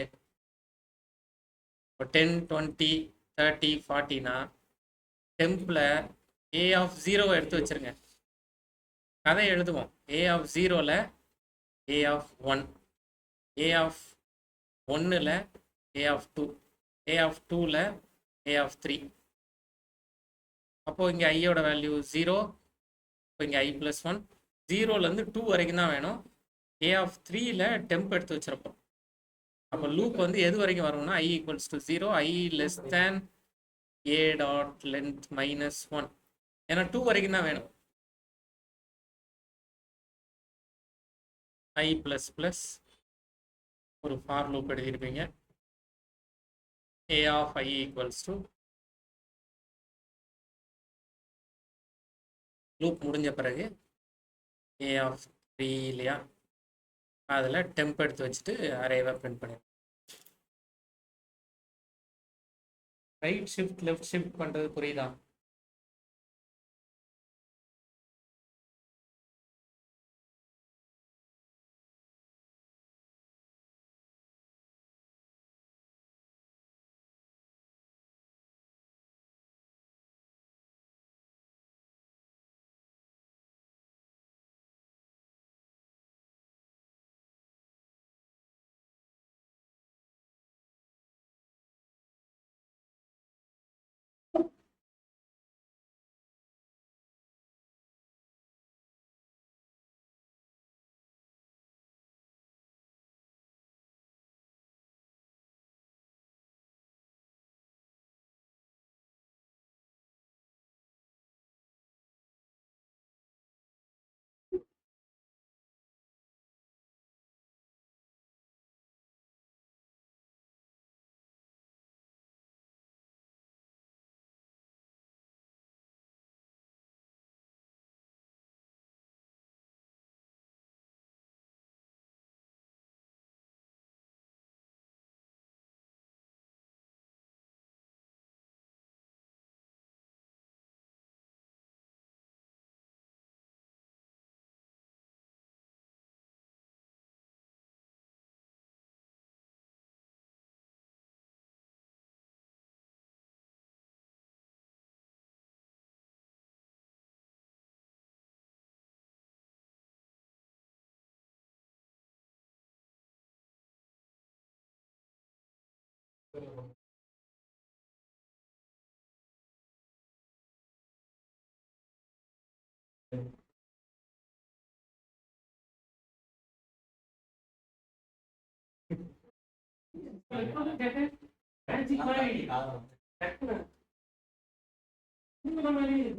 10 20 30 40னா டெம்பிள A ஆஃப் 0 எடுத்து வச்சிருங்க. கதை எழுதுவோம். A ஆஃப் 0ல A ஆஃப் 1, A ஆஃப் 1ல A ஆஃப் 2, A ஆஃப் 2ல A ஆஃப் 3. அப்போ இங்க ஐயோட வேல்யூ 0. இப்போ இங்க I + 1. 0லேருந்து 2 வரைக்கும் தான் வேணும். A ஆஃப் 3ல டெம்ப் எடுத்து வச்சிருப்போம். அப்போ லூப் வந்து எது வரைக்கும் வரும்னா I equals to 0, I less than A dot length minus 1. ஏன்னா 2 வரைக்கும் தான் வேணும். I ப்ளஸ் ப்ளஸ் ஒரு ஃபார் லூப் எழுதியிருப்பீங்க. A of I equals to loop முடிஞ்ச பிறகு A ஆஃப் 3 இல்லையா, அதில் டெம்ப் எடுத்து வச்சுட்டு அரேவை பிரிண்ட் பண்ணி ரைட் ஷிஃப்ட் லெஃப்ட் ஷிஃப்ட் பண்ணுறது புரியுதா?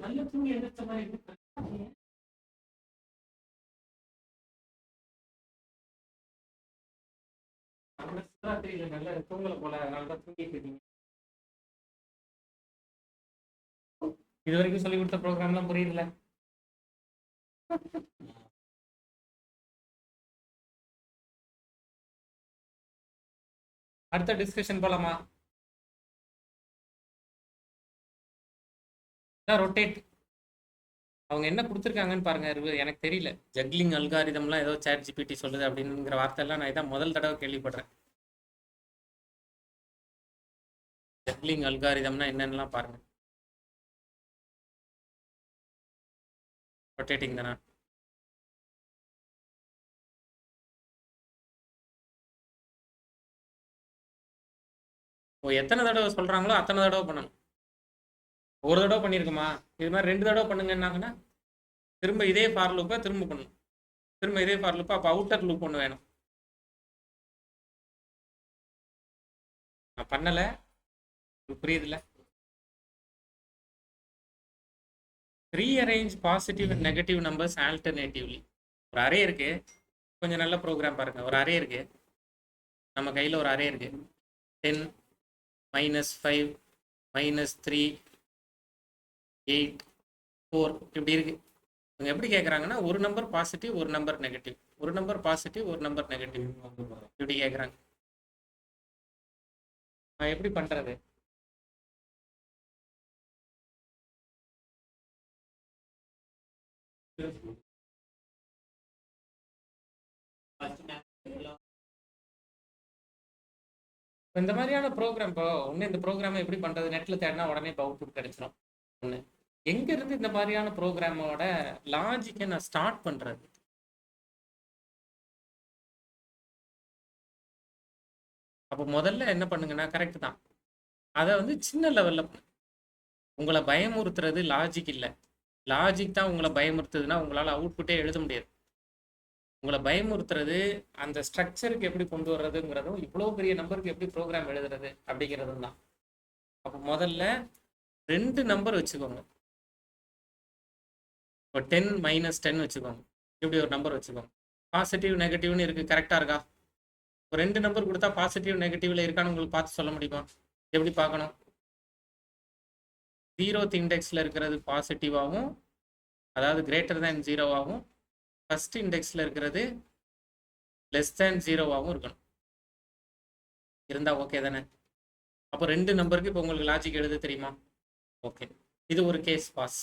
நல்ல தூங்கி எந்திரிச்ச மாதிரி தெரியல, நல்ல தூங்கல போல, அதனாலதான் தூங்கிட்டு இருக்கீங்க. இது வரைக்கும் சொல்லி கொடுத்த ப்ரோக்ராம்லாம் புரியுதுல? அடுத்த டிஸ்கஷன் போலாமா? ரொட்டேட் அவங்க என்ன கொடுத்துருக்காங்கன்னு பாருங்க. எனக்கு தெரியல, ஜக்லிங் அல்காரிதம்லாம் ஏதோ சேட் ஜிபிடி சொல்லுது அப்படிங்கிற வார்த்தையெல்லாம் நான் இதான் முதல் தடவை கேள்விப்படுறேன். ஜக்லிங் அல்காரிதம்னா என்னன்னுலாம் பாருங்க. ரொட்டேட்டிங் தானே? எத்தனை தடவை சொல்றாங்களோ அத்தனை தடவை பண்ணணும். ஒரு தடவை பண்ணியிருக்குமா, இது மாதிரி 2 தடவை பண்ணுங்கன்னாங்கன்னா திரும்ப இதே ஃபார் லூப்பை திரும்ப பண்ணணும். திரும்ப இதே ஃபார் லூப்பை, அப்போ அவுட்டர் லூப் ஒன்று வேணும். நான் பண்ணலை, புரியுதுல்ல? Rearrange positive and negative numbers alternatively. ஒரு அரே இருக்கு, கொஞ்சம் நல்ல ப்ரோக்ராம் பாருங்க. ஒரு அரே இருக்கு, நம்ம கையில் ஒரு அரே இருக்கு. 10 -5 -3 8 4 இப்படி இருக்கு. இவங்க எப்படி கேட்குறாங்கன்னா, ஒரு நம்பர் பாசிட்டிவ் ஒரு நம்பர் நெகட்டிவ், ஒரு நம்பர் பாசிட்டிவ் ஒரு நம்பர் நெகட்டிவ் இப்படி கேட்குறாங்க. எப்படி பண்றது? இந்த மாதிரியான ப்ரோக்ராம், இப்போ ஒன்று இந்த ப்ரோக்ராமை எப்படி பண்றது, நெட்ல தேடினா உடனே இப்போ அவுட்புட் கிடைச்சிடும். ஒன்று, எங்க இருந்து இந்த மாதிரியான ப்ரோக்ராமோட லாஜிக்கை நான் ஸ்டார்ட் பண்றது? அப்போ முதல்ல என்ன பண்ணுங்கன்னா, கரெக்ட் தான், அதை வந்து சின்ன லெவல்ல உங்களை பயமுறுத்துறது லாஜிக் இல்லை. லாஜிக் தான் உங்களை பயமுறுத்துதுன்னா உங்களால் அவுட்புட்டே எழுத முடியாது. உங்களை பயமுறுத்துறது அந்த ஸ்ட்ரக்சருக்கு எப்படி கொண்டு வர்றதுங்கிறதும், இவ்வளோ பெரிய நம்பருக்கு எப்படி ப்ரோக்ராம் எழுதுறது அப்படிங்கிறதும் தான். அப்போ முதல்ல 2 நம்பர் வச்சுக்கோங்க. இப்போ 10 -10 வச்சுக்கோங்க. இப்படி ஒரு நம்பர் வச்சுக்கோங்க. பாசிட்டிவ் நெகட்டிவ்னு இருக்கு, கரெக்டாக இருக்கா? ஒரு 2 நம்பர் கொடுத்தா பாசிட்டிவ் நெகட்டிவ்ல இருக்கான்னு உங்களுக்கு பார்த்து சொல்ல முடியுமா? எப்படி பார்க்கணும்? 0th இண்டெக்ஸில் இருக்கிறது பாசிட்டிவாகவும், அதாவது கிரேட்டர் தேன் 0வாகவும், ஃபர்ஸ்ட் இண்டெக்ஸில் இருக்கிறது லெஸ் தேன் 0வாகவும் இருக்கணும். இருந்தா ஓகே தானே? அப்போ 2 நம்பருக்கு இப்போ உங்களுக்கு லாஜிக் எழுத தெரியுமா? ஓகே, இது ஒரு கேஸ் பாஸ்.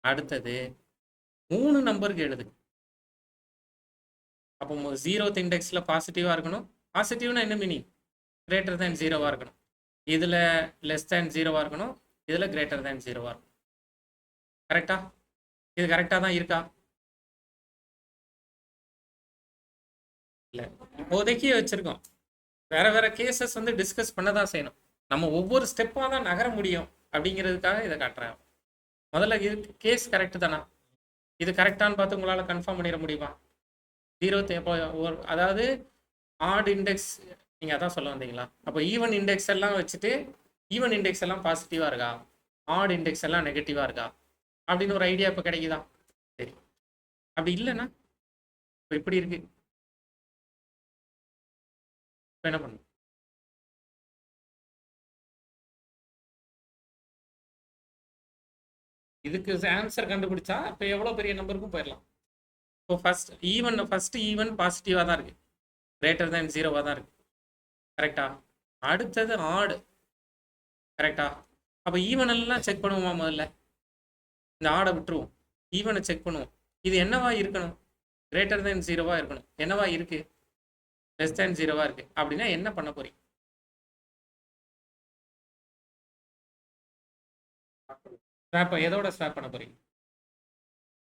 அடுத்தது 3 நம்பருக்கு எழுது. அப்போ 0th இண்டெக்ஸில் பாசிட்டிவாக இருக்கணும். பாசிட்டிவ்னா என்ன மீனிங்? கிரேட்டர் தேன் 0வாக இருக்கணும். இதில் லெஸ் தேன் 0வாக இருக்கணும். இதில் கிரேட்டர் தேன் 0வாக இருக்கும். கரெக்டா? இது கரெக்டாக தான் இருக்கா? இல்லை, இப்போதைக்கு வச்சுருக்கோம். வேற வேற கேசஸ் வந்து டிஸ்கஸ் பண்ண தான் செய்யணும். நம்ம ஒவ்வொரு ஸ்டெப்பாக தான் நகர முடியும் அப்படிங்கிறதுக்காக இதை காட்டுறேன். முதல்ல இது கேஸ் கரெக்டு தானா? இது கரெக்டானு பார்த்து உங்களால் கன்ஃபார்ம் பண்ணிட முடியுமா? 0th அதாவது ஆட் இண்டெக்ஸ், நீங்கள் அதான் சொல்ல வந்தீங்களா? அப்போ ஈவன் இண்டெக்ஸ் எல்லாம் வச்சுட்டு, ஈவன் இண்டெக்ஸ் எல்லாம் பாசிட்டிவாக இருக்கா, ஆட் இண்டெக்ஸ் எல்லாம் நெகட்டிவாக இருக்கா அப்படின்னு ஒரு ஐடியா இப்போ கிடைக்குதா? சரி, அப்படி இல்லைன்னா இப்போ இப்படி இருக்கு. இப்போ என்ன பண்ணும்? இதுக்கு ஆன்சர் கண்டுபிடிச்சா இப்போ எவ்வளோ பெரிய நம்பருக்கும் போயிடலாம். இப்போ ஃபர்ஸ்ட் ஈவன் பாசிட்டிவாக தான் இருக்கு, கிரேட்டர் தேன் 0வாக தான் இருக்கு. கரெக்டா? அடுத்தது ஆடு. கரெக்டா? அப்போ ஈவன் எல்லாம் செக் பண்ணுவோமா? முதல்ல இந்த ஆடை விட்டுருவோம், ஈவனை செக் பண்ணுவோம். இது என்னவா இருக்கணும்? கிரேட்டர் தேன் 0வா இருக்கணும். என்னவா இருக்கு? லெஸ் தேன் 0வா இருக்கு. அப்படின்னா என்ன பண்ண போறீங்க? ஸ்வாப் எதோட ஸ்வாப் பண்ண போறீங்க?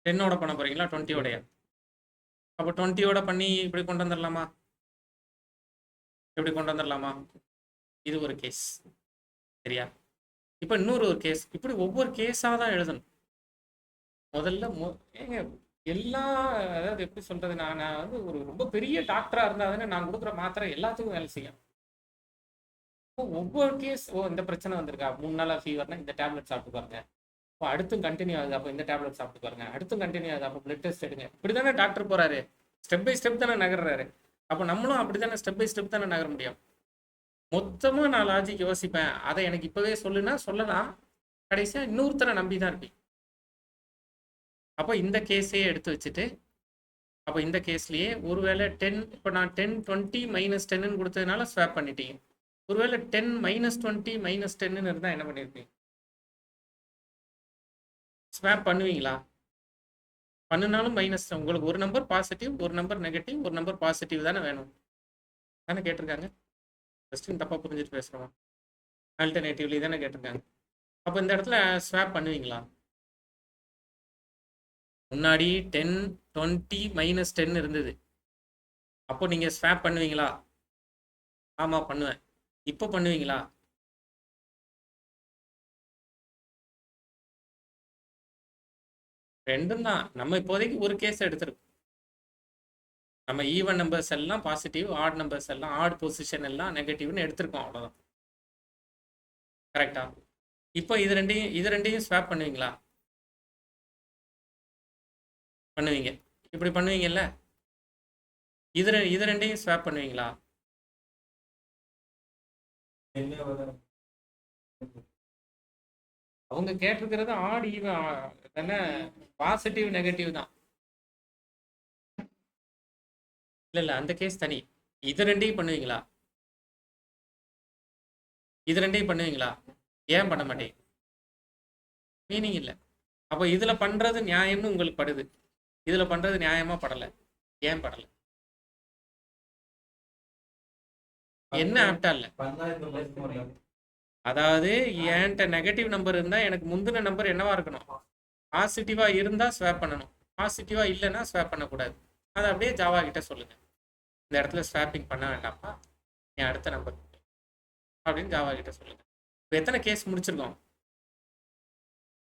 10ஓட பண்ண போறீங்களா, 20ஓடயா? அப்போ 20ஓட பண்ணி இப்படி கொண்டு வந்துடலாமா? இப்படி கொண்டு வந்துடலாமா? இது ஒரு கேஸ். சரியா? இப்போ இன்னொரு ஒரு கேஸ். இப்படி ஒவ்வொரு கேஸாக தான் எழுதணும். முதல்ல ஏங்க எல்லா, அதாவது எப்படி சொல்றது, நான் வந்து ஒரு ரொம்ப பெரிய டாக்டரா இருந்தா தானே நான் கொடுக்குற மாத்திரை எல்லாத்துக்கும் வேலை செய்யும். ஒவ்வொரு கேஸ், இந்த பிரச்சனை வந்திருக்கா, 3 நாளா ஃபீவர்னா இந்த டேப்லெட் சாப்பிட்டு பாருங்க, இப்போ அடுத்தும் கண்டினியூ ஆகுது, அப்போ இந்த டேப்லெட் சாப்பிட்டு பாருங்க, அடுத்தும் கண்டினியூ ஆகுது, அப்போ பிளட் டெஸ்ட் எடுங்க. இப்படி தானே டாக்டர் போறாரு, ஸ்டெப் பை ஸ்டெப் தானே நகர்றாரு. அப்போ நம்மளும் அப்படி தானே ஸ்டெப் பை ஸ்டெப் தானே நகர முடியும். மொத்தமா நான் லாஜிக் யோசிப்பேன், அதை எனக்கு இப்பவே சொல்லுன்னா சொல்லலாம், கடைசியா இன்னொருத்தரை நம்பி தான் இருப்பேன். அப்போ இந்த கேஸையே எடுத்து வச்சுட்டு, அப்போ இந்த கேஸ்லயே ஒருவேளை 10, இப்போ நான் 10 20 -10 கொடுத்ததுனால ஸ்வாப் பண்ணிட்டீங்க. ஒருவேளை 10 -20 -10 இருந்தா என்ன பண்ணிருப்பீங்க? ஸ்வாப் பண்ணுவீங்களா? பண்ணினாலும் மைனஸ். உங்களுக்கு ஒரு நம்பர் பாசிட்டிவ், ஒரு நம்பர் நெகட்டிவ், ஒரு நம்பர் பாசிட்டிவ் தானே வேணும், தானே கேட்டிருக்காங்க. கொஸ்டின் தப்பா புரிஞ்சுட்டு பேசுறோம். ஆல்டர்னேட்டிவ்லி தானே கேட்டிருக்காங்க. அப்போ இந்த இடத்துல ஸ்வாப் பண்ணுவீங்களா? முன்னாடி 10 20 -10 இருந்தது, அப்போ நீங்க ஸ்வாப் பண்ணுவீங்களா? ஆமா பண்ணுவேன். இப்போ பண்ணுவீங்களா? ரெண்டும் தான். நம்ம இப்போதைக்கு ஒரு கேஸ் எடுத்திருக்கோம். நம்ம ஈவன் நம்பர்ஸ் எல்லாம் பாசிட்டிவ், ஆட் நம்பர்ஸ் எல்லாம், ஆட் பொசிஷன் எல்லாம் நெகட்டிவ்னு எடுத்திருக்கோம், அவ்வளோதான். கரெக்டா? இப்போ இது ரெண்டையும் ஸ்வாப் பண்ணுவீங்களா? பண்ணுவீங்க. இப்படி பண்ணுவீங்கல்ல. இது ரெண்டையும் ஸ்வாப் பண்ணுவீங்களா? அவங்க கேட்டிருக்கிறது ஆட் ஈவன் என்ன, பாசிட்டிவ் நெகட்டிவ் தான். இல்ல அந்த கேஸ் தனி. இது ரெண்டையும் பண்ணுவீங்களா? இது ரெண்டையும் பண்ணுவீங்களா? ஏன் பண்ண மாட்டேங்க? மீனிங் இல்லை. அப்போ இதுல பண்றது நியாயம்னு உங்களுக்கு படுது, இதுல பண்றது நியாயமா படல. ஏன் படல? என்ன ஆப்டா இல்ல? அதாவது என்கிட்ட நெகட்டிவ் நம்பர் இருந்தா எனக்கு முந்தின நம்பர் என்னவா இருக்கணும்? பாசிட்டிவா இருந்தா ஸ்வாப் பண்ணணும், பாசிட்டிவா இல்லைன்னா ஸ்வாப் பண்ணக்கூடாது. அதை அப்படியே ஜாவா கிட்ட சொல்லுங்க, இந்த இடத்துல ஸ்வாப்பிங் பண்ண வேண்டாம்ப்பா, என் அடுத்த நம்பர் அப்படின்னு ஜாவா கிட்ட சொல்லுங்க. இப்போ எத்தனை கேஸ் முடிச்சிருக்கோம்?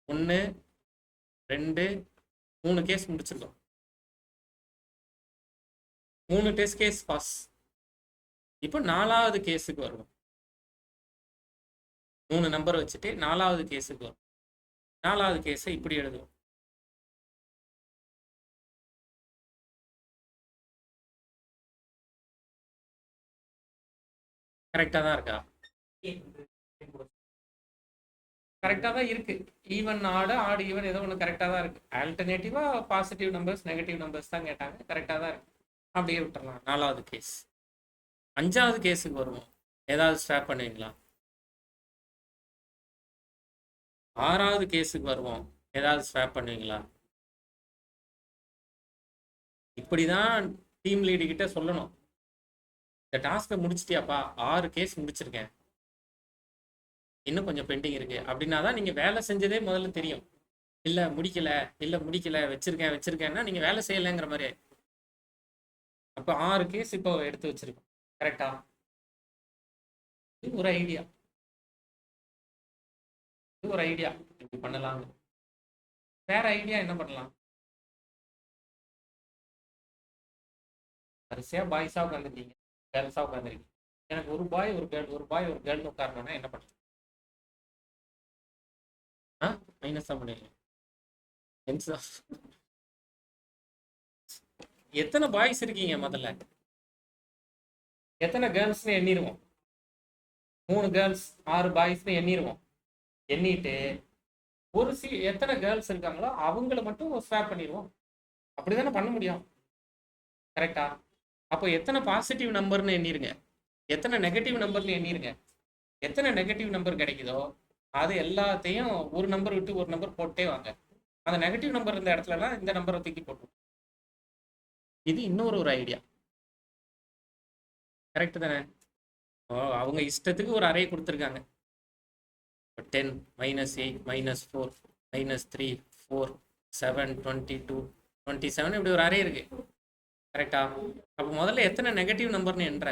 1 2 3 கேஸ் முடிச்சிருக்கோம். 3 டெஸ்ட் கேஸ் பாஸ். இப்போ 4வது கேஸுக்கு வருவோம். 3 நம்பர் வச்சுட்டு 4வது கேஸுக்கு வரும். 4வது கேஸை இப்படி எழுதுவோம். கரெக்டா தான் இருக்கா? கரெக்டா தான் இருக்கு. ஈவன் ஆடு, ஆடு ஈவன், ஏதோ ஒன்று கரெக்டா தான் இருக்கு. ஆல்டர்னேட்டிவா பாசிட்டிவ் நம்பர்ஸ் நெகட்டிவ் நம்பர்ஸ் தான் கேட்டாங்க, கரெக்டா தான் இருக்கு. அப்படியே விட்டுறலாம். 4வது கேஸ். 5வது கேஸுக்கு வருவோம். ஏதாவது ஸ்வாப் பண்ணுவீங்களா? 6வது கேஸுக்கு வருவோம். ஏதாவது ஸ்வாப் பண்ணுவீங்களா? இப்படிதான் டீம் லீடு கிட்ட சொல்லணும். இந்த டாஸ்க்கை முடிச்சிட்டியாப்பா, 6 கேஸ் முடிச்சிருக்கேன், இன்னும் கொஞ்சம் பெண்டிங் இருக்கு அப்படின்னா தான் நீங்க வேலை செஞ்சதே முதல்ல தெரியும். இல்ல முடிக்கல வச்சிருக்கேன்னா நீங்க வேலை செய்யலைங்கிற மாதிரி. அப்ப 6 கேஸ் இப்போ எடுத்து வச்சிருக்கோம். கரெக்டா? இது ஒரு ஐடியா, இப்படி பண்ணலாம். வேற ஐடியா என்ன பண்ணலாம்? வரிசையா பாய்ஸா உட்காந்துருக்கீங்க, கேர்ள்ஸா உட்காந்துருக்கீங்க. எனக்கு ஒரு பாய் ஒரு கேர்ள், ஒரு பாய் ஒரு கேர்ள்னு உட்காரணும்னா என்ன பண்ணுறது? மைனஸ் தான் பண்ணிடலாம். எத்தனை பாய்ஸ் இருக்கீங்க முதல்ல, எத்தனை கேர்ள்ஸ்னு எண்ணிடுவோம். 3 கேர்ள்ஸ் 6 பாய்ஸ்னு எண்ணிடுவோம். எண்ணிட்டு ஒரு எத்தனை கேர்ள்ஸ் இருக்காங்களோ அவங்கள மட்டும் ஸ்வாப் பண்ணிடுவோம். அப்படிதானே பண்ண முடியும், கரெக்டா? அப்போ எத்தனை பாசிட்டிவ் நம்பர்னு எண்ணிருங்க, எத்தனை நெகட்டிவ் நம்பர்னு எண்ணிருங்க. எத்தனை நெகட்டிவ் நம்பர் கிடைக்குதோ அது எல்லாத்தையும் ஒரு நம்பர் விட்டு ஒரு நம்பர் போட்டே வாங்க. அந்த நெகட்டிவ் நம்பர் இருந்த இடத்துலலாம் இந்த நம்பரை தூக்கி போட்டு. இது இன்னொரு ஐடியா. கரெக்ட் தானே? அவங்க இஷ்டத்துக்கு ஒரு அரே கொடுத்துருக்காங்க. 10 -8 -4 -3 4 7 22 27 இப்படி ஒரு அரே இருக்கு. கரெக்டா? அப்போ முதல்ல எத்தனை நெகட்டிவ் நம்பர்னு என்ற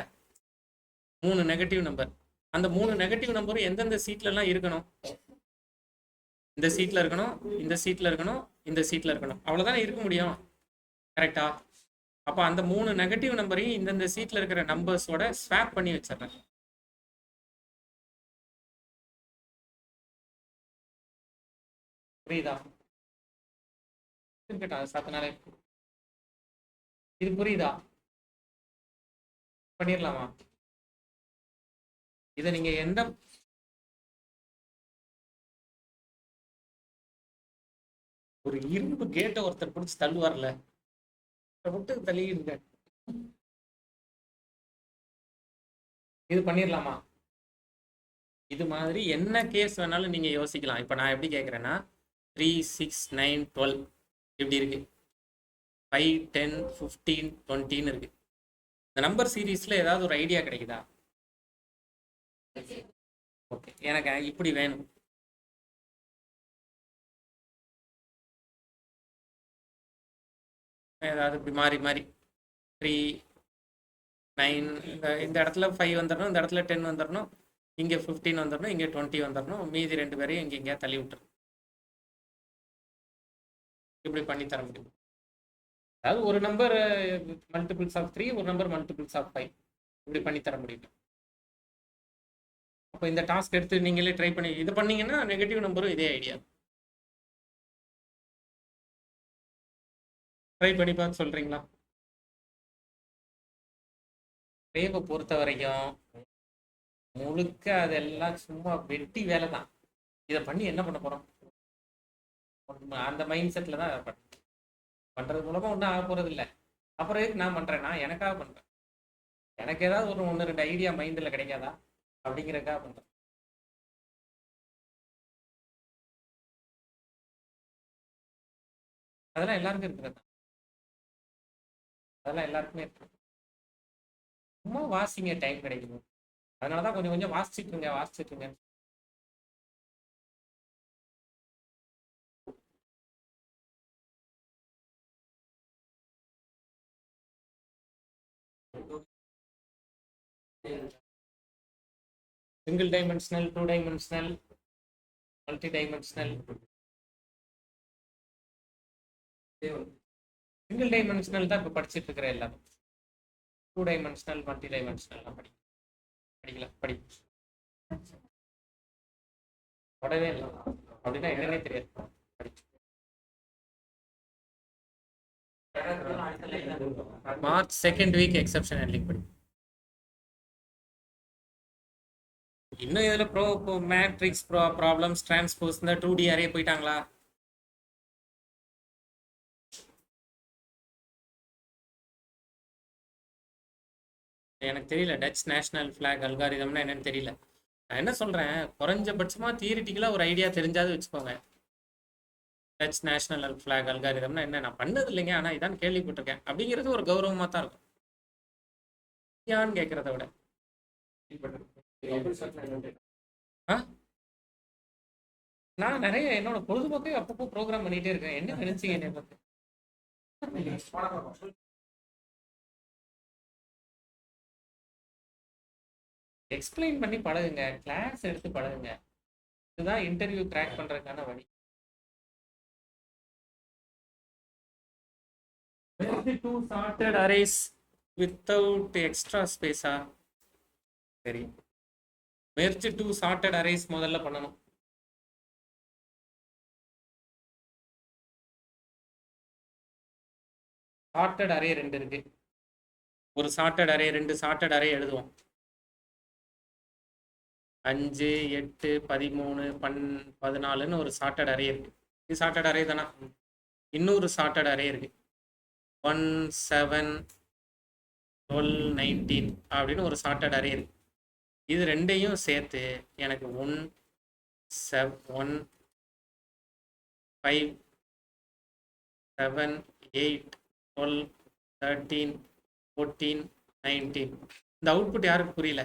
3 நெகட்டிவ் நம்பர். அந்த 3 நெகட்டிவ் நம்பரும் எந்தெந்த சீட்லலாம் இருக்கணும்? இந்த சீட்ல இருக்கணும், இந்த சீட்ல இருக்கணும், இந்த சீட்ல இருக்கணும். அவ்வளோதானே இருக்க முடியும். கரெக்டா? அப்போ அந்த 3 நெகட்டிவ் நம்பரையும் இந்தந்த சீட்ல இருக்கிற நம்பர்ஸோட ஸ்வாப் பண்ணி வச்சிடுறேன். புரியுதா? இருக்கட்டும், அது சத்தனாலே இது புரியுதா? பண்ணிடலாமா? இதை நீங்க எந்த ஒரு இரும்பு கேட்டை ஒருத்தர் பிடிச்சி தள்ளுவார்ல, விட்டு தள்ளிடுங்க. இது பண்ணிடலாமா? இது மாதிரி என்ன கேஸ் வேணாலும் நீங்க யோசிக்கலாம். இப்போ நான் எப்படி கேட்குறேன்னா 3, 6, 9, 12 இப்படி இருக்கு, 5, 10, 15, 20 இருக்கு. இந்த நம்பர் சீரீஸ்ல ஏதாவது ஒரு ஐடியா கிடைக்குதா? ஓகே, எனக்கு இப்படி வேணும். ஏதாவது இப்படி மாறி மாறி 3, 9 இந்த இடத்துல 5 வந்துடணும், இந்த இடத்துல 10 வந்துடணும், இங்கே 15 வந்துடணும், இங்கே 20 வந்துடணும், மீதி 2 பேரையும் இங்கே எங்கேயா தள்ளி விட்டுரும். இப்படி பண்ணி தர முடியும். அதாவது ஒரு நம்பர் மல்டிபிள்ஸ் ஆஃப் 3, ஒரு நம்பர் மல்டிபிள்ஸ் ஆஃப் 5 இப்படி பண்ணி தர முடியும். அப்போ இந்த டாஸ்க் எடுத்து நீங்களே ட்ரை பண்ணி இது பண்ணீங்கன்னா நெகட்டிவ் நம்பரும் இதே ஐடியா ட்ரை பண்ணி பார்த்து சொல்றீங்களா? ரேவை பொறுத்த வரைக்கும் முழுக்க அதெல்லாம் சும்மா வெட்டி வேலை தான். இதை பண்ணி என்ன பண்ண போறோம்? அந்த மைண்ட் செட்ல தான் பண்றது மூலமா ஒன்றும் ஆக போறது இல்லை. அப்புறம் எதுக்கு நான் பண்றேன்னா எனக்காக பண்றேன். எனக்கு ஏதாவது ஒரு 1-2 ஐடியா மைண்ட்ல கிடைக்காதா அப்படிங்கிறதுக்காக பண்றேன். அதெல்லாம் எல்லாருக்கும் இருக்கிறது. அதெல்லாம் எல்லாருக்குமே இருக்கு. சும்மா வாசிங்க, டைம் கிடைக்கணும். அதனாலதான் கொஞ்சம் கொஞ்சம் வாசிச்சுட்டுருங்க. Single dimensional, 2 dimensional, multi dimensional. Single dimensional தான் இப்போ படிச்சுட்டு இருக்கிற எல்லாரும். 2 டைமென்ஷனல், மல்டி டைமென்ஷனல் படிக்கல. உடனே இல்லை அப்படின்னா என்னன்னே தெரியாது. March 2nd week exception handling படி. இன்னும் இதுல மேட்ரிக்ஸ் ப்ராப்ளம்ஸ், டிரான்ஸ்போஸ், இந்த 2D அரே போயிட்டாங்களா? எனக்கு தெரியல. டச் நேஷனல் ஃபிளாக் அல்காரிதம்னா என்னன்னு தெரியல. நான் என்ன சொல்றேன், குறைஞ்சபட்சமா தியரிட்டிக்கலா ஒரு ஐடியா தெரிஞ்சாது வச்சுக்கோங்க. டச் நேஷனல் ஃபிளாக் அல்காரிதம்னா என்ன? நான் பண்ணது இல்லைங்க, ஆனா இதான் கேள்விப்பட்டிருக்கேன் அப்படிங்கிறது ஒரு கௌரவமா தான் இருக்கும். யான்னு கேட்கறத விட நான் நிறைய என்னோட பொழுதுபோக்கே அப்பப்போ ப்ரோக்ராம் பண்ணிட்டே இருக்கேன். என்ன நினைச்சீங்க என்னை பத்தி? எக்ஸ்பிளைன் பண்ணி பழகுங்க, கிளாஸ் எடுத்து பழகுங்க. இதுதான் இன்டர்வியூ கிராக் பண்றதுக்கான வழி. Two sorted arrays without extra space. சரி, merge 2 sorted arrays முதல்ல பண்ணணும். sorted array 2 இருக்கு. ஒரு sorted array, 2 sorted array எழுதுவோம். 5, 8, 13, 14ன்னு ஒரு sorted array இருக்கு. இது sorted array தானா? இன்னொரு sorted array இருக்கு. 1, 7, 12, 19 அப்படின்னு ஒரு sorted array இருக்கு. இது ரெண்டையும் சேர்த்து எனக்கு 1, 5, 7, 8, 12, 13, 14, 19. இந்த அவுட்புட் யாருக்கு புரியல?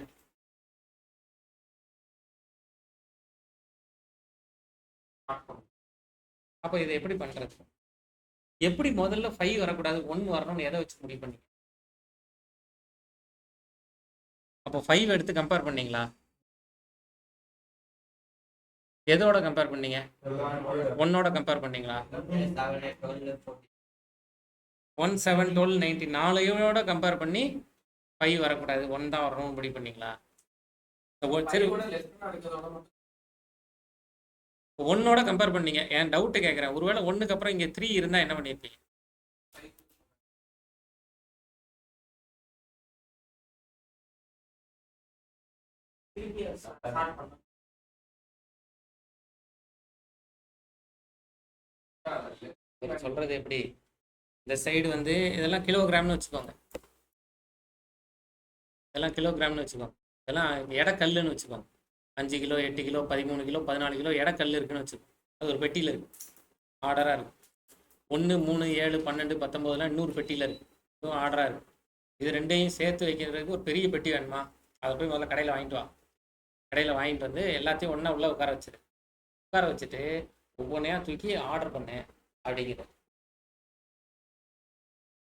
அப்போ இதை எப்படி பண்றது? எப்படி முதல்ல 5 வரக்கூடாது 1 வரணும்னு எதை வச்சு முடிவு பண்ணீங்க? அப்போ 5 எடுத்து கம்பேர் பண்ணீங்களா? எதோட கம்பேர் பண்ணீங்க? ஒன்னோட கம்பேர் பண்ணீங்களா? 1 7 12 90 4யோட கம்பேர் பண்ணி 5 வரக்கூடாது, 1 தான் வரணும்னு முடிவு பண்ணீங்களா? சரி, ஒன்னோட கம்பேர் பண்ணீங்க. என் டவுட் கேட்குறேன், ஒருவேளை ஒன்றுக்கு அப்புறம் இங்கே 3 இருந்தால் என்ன பண்ணியிருப்பீங்க? சொல்றது எப்படி? இந்த சைடு வந்து இதெல்லாம் கிலோகிராம்னு வச்சுக்கோங்க, இதெல்லாம் கிலோகிராம்னு வச்சுக்கோங்க, இதெல்லாம் எடை கல்லுன்னு வச்சுக்கோங்க. 5 கிலோ 8 கிலோ 13 கிலோ 14 கிலோ எடை கல் இருக்குன்னு வச்சுக்கோங்க. அது ஒரு பெட்டியில் இருக்கு, ஆர்டராக இருக்கும். 1 3 7 12 19 இன்னொரு பெட்டியில் இருக்கு, இதுவும் ஆர்டராக இருக்கு. இது ரெண்டையும் சேர்த்து வைக்கிறதுக்கு ஒரு பெரிய பெட்டி வேணுமா? அதை போய் முதல்ல கடையில் வாங்கிட்டு வா. கடையில் வாங்கிட்டு வந்து எல்லாத்தையும் ஒன்றா உள்ளே உட்கார வச்சிரு. உட்கார வச்சுட்டு ஒவ்வொன்றையா தூக்கி ஆர்டர் பண்ணேன் அப்படிங்கிற.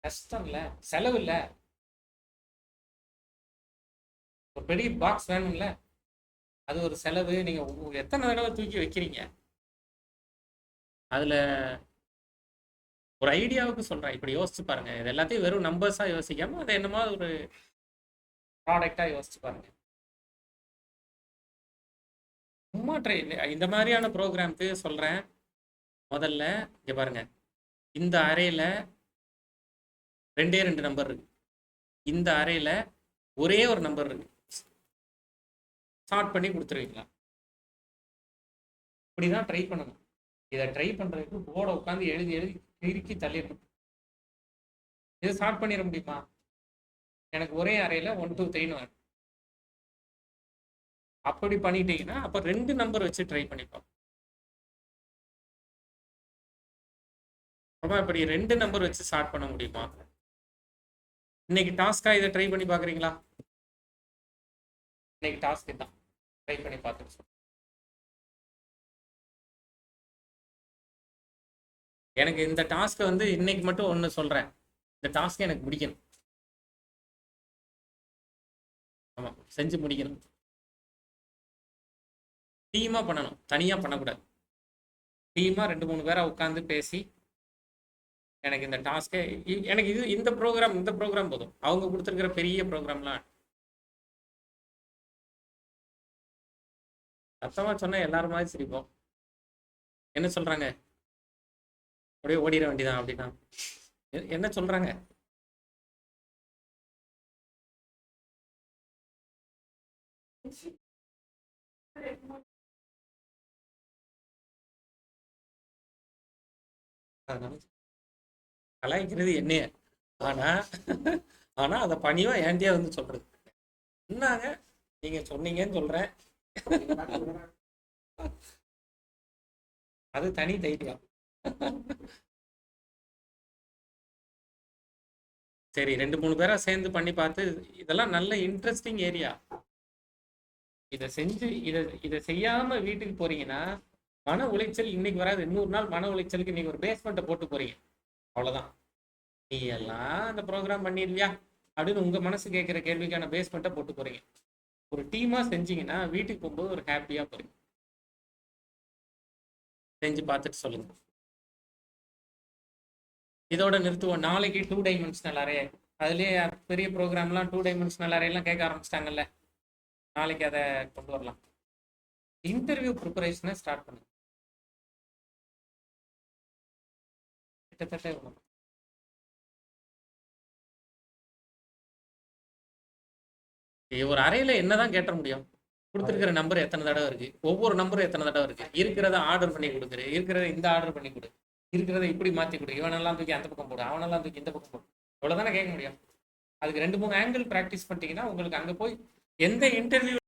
கஷ்டம் இல்லை, செலவு இல்லை, ஒரு பெரிய பாக்ஸ் வேணும்ல, அது ஒரு செலவு. நீங்கள் எத்தனை தடவை தூக்கி வைக்கிறீங்க? அதில் ஒரு ஐடியாவுக்கு சொல்கிறேன், இப்படி யோசிச்சு பாருங்க. இது எல்லாத்தையும் வெறும் நம்பர்ஸாக யோசிக்காமல் அதை என்னமோ ஒரு ப்ராடக்டாக யோசிச்சு பாருங்க. சும்மா இந்த மாதிரியான ப்ரோக்ராம்க்கு சொல்கிறேன். முதல்ல இங்கே பாருங்க, இந்த அறையில் 2 நம்பர் இருக்கு, இந்த அறையில் ஒரே ஒரு நம்பர் இருக்கு, ஸ்டார்ட் பண்ணி கொடுத்துருவீங்களா? இப்படிதான் ட்ரை பண்ணணும். இதை ட்ரை பண்ணுறதுக்கு போர்டை உட்காந்து எழுதி எழுதி இறுக்கி தள்ளிடணும். இதை ஸ்டார்ட் பண்ணிட முடியுமா? எனக்கு ஒரே அறையில் 1 2 3 வரும். அப்படி பண்ணிட்டீங்கன்னா அப்போ 2 நம்பர் வச்சு ட்ரை பண்ணிப்போம். அப்போ இப்படி 2 நம்பர் வச்சு ஸ்டார்ட் பண்ண முடியுமா? இன்னைக்கு டாஸ்கா இதை ட்ரை பண்ணி பார்க்குறீங்களா? இன்னைக்கு டாஸ்க் தான், ட்ரை பண்ணி பார்த்துட்டு சொல்லுங்க. எனக்கு இந்த டாஸ்க்கை வந்து இன்னைக்கு மட்டும் ஒன்று சொல்கிறேன், இந்த டாஸ்க்கை எனக்கு முடிக்கணும். ஆமாம், செஞ்சு முடிக்கணும். டீமாக பண்ணணும், தனியாக பண்ணக்கூடாது. டீமாக 2 3 பேரை உட்காந்து பேசி எனக்கு இந்த டாஸ்க்கை, எனக்கு இந்த ப்ரோக்ராம் போதும். அவங்க கொடுத்துருக்கிற பெரிய ப்ரோக்ராம்லாம் சத்தமாக சொன்னால் எல்லாரும் மாதிரி சிரிப்போம். என்ன சொல்கிறாங்க? அப்படியே ஓடிட வேண்டியதான் அப்படின்னா என்ன சொல்கிறாங்க? கலாய்க்கிறது என்னைய, ஆனா அதை பணிவா ஏன்டியா வந்து சொல்றது. என்னங்க நீங்க சொன்னீங்கன்னு சொல்றேன், அது தனி தைரியம். சரி, 2 3 பேரா சேர்ந்து பண்ணி பார்த்து, இதெல்லாம் நல்ல இன்ட்ரெஸ்டிங் ஏரியா. இதை செஞ்சு இதை செய்யாம வீட்டுக்கு போறீங்கன்னா மன உளைச்சல் இன்னைக்கு வராது. 100 நாள் மன உளைச்சலுக்கு இன்னைக்கு ஒரு பேஸ்மெண்ட்டை போட்டு போறீங்க, அவ்வளவுதான். நீ எல்லாம் அந்த ப்ரோக்ராம் பண்ணிடலையா அப்படின்னு உங்க மனசு கேட்குற கேள்விக்கான பேஸ்மெண்ட்டை போட்டு போறீங்க. ஒரு டீமா செஞ்சீங்கன்னா வீட்டுக்கு போகும்போது ஒரு ஹாப்பியா போறீங்க. செஞ்சு பார்த்துட்டு சொல்லுங்க. இதோட நிறுத்துவோம். நாளைக்கு 2 டைமென்ஷனல் அரே, அதுலேயே பெரிய ப்ரோக்ராம்லாம் 2 டைமென்ஷனல் அரேலாம் கேட்க ஆரம்பிச்சிட்டாங்கல்ல, நாளைக்கு அதை கொண்டு வரலாம். இன்டர்வியூ ப்ரிப்பரேஷனை ஸ்டார்ட் பண்ணுங்க. கிட்டத்தட்ட ஒரு அறையில என்னதான் கேட்ட முடியும்? கொடுத்துருக்கிற நம்பர் எத்தனை தடவை இருக்கு, ஒவ்வொரு நம்பரும் எத்தனை தடவை இருக்கு, இருக்கிறத ஆர்டர் பண்ணி கொடுக்குற, இருக்கிறத இந்த ஆர்டர் பண்ணி கொடு, இருக்கிறத இப்படி மாத்தி கொடு, இவனெல்லாம் தூக்கி அந்த பக்கம் போடு, அவனெல்லாம் தூக்கி இந்த பக்கம் போடு, இவ்வளவுதானே கேட்க முடியும். அதுக்கு 2 3 ஆங்கிள் ப்ராக்டிஸ் பண்ணிட்டீங்கன்னா உங்களுக்கு அங்கே போய் எந்த இன்டர்வியூ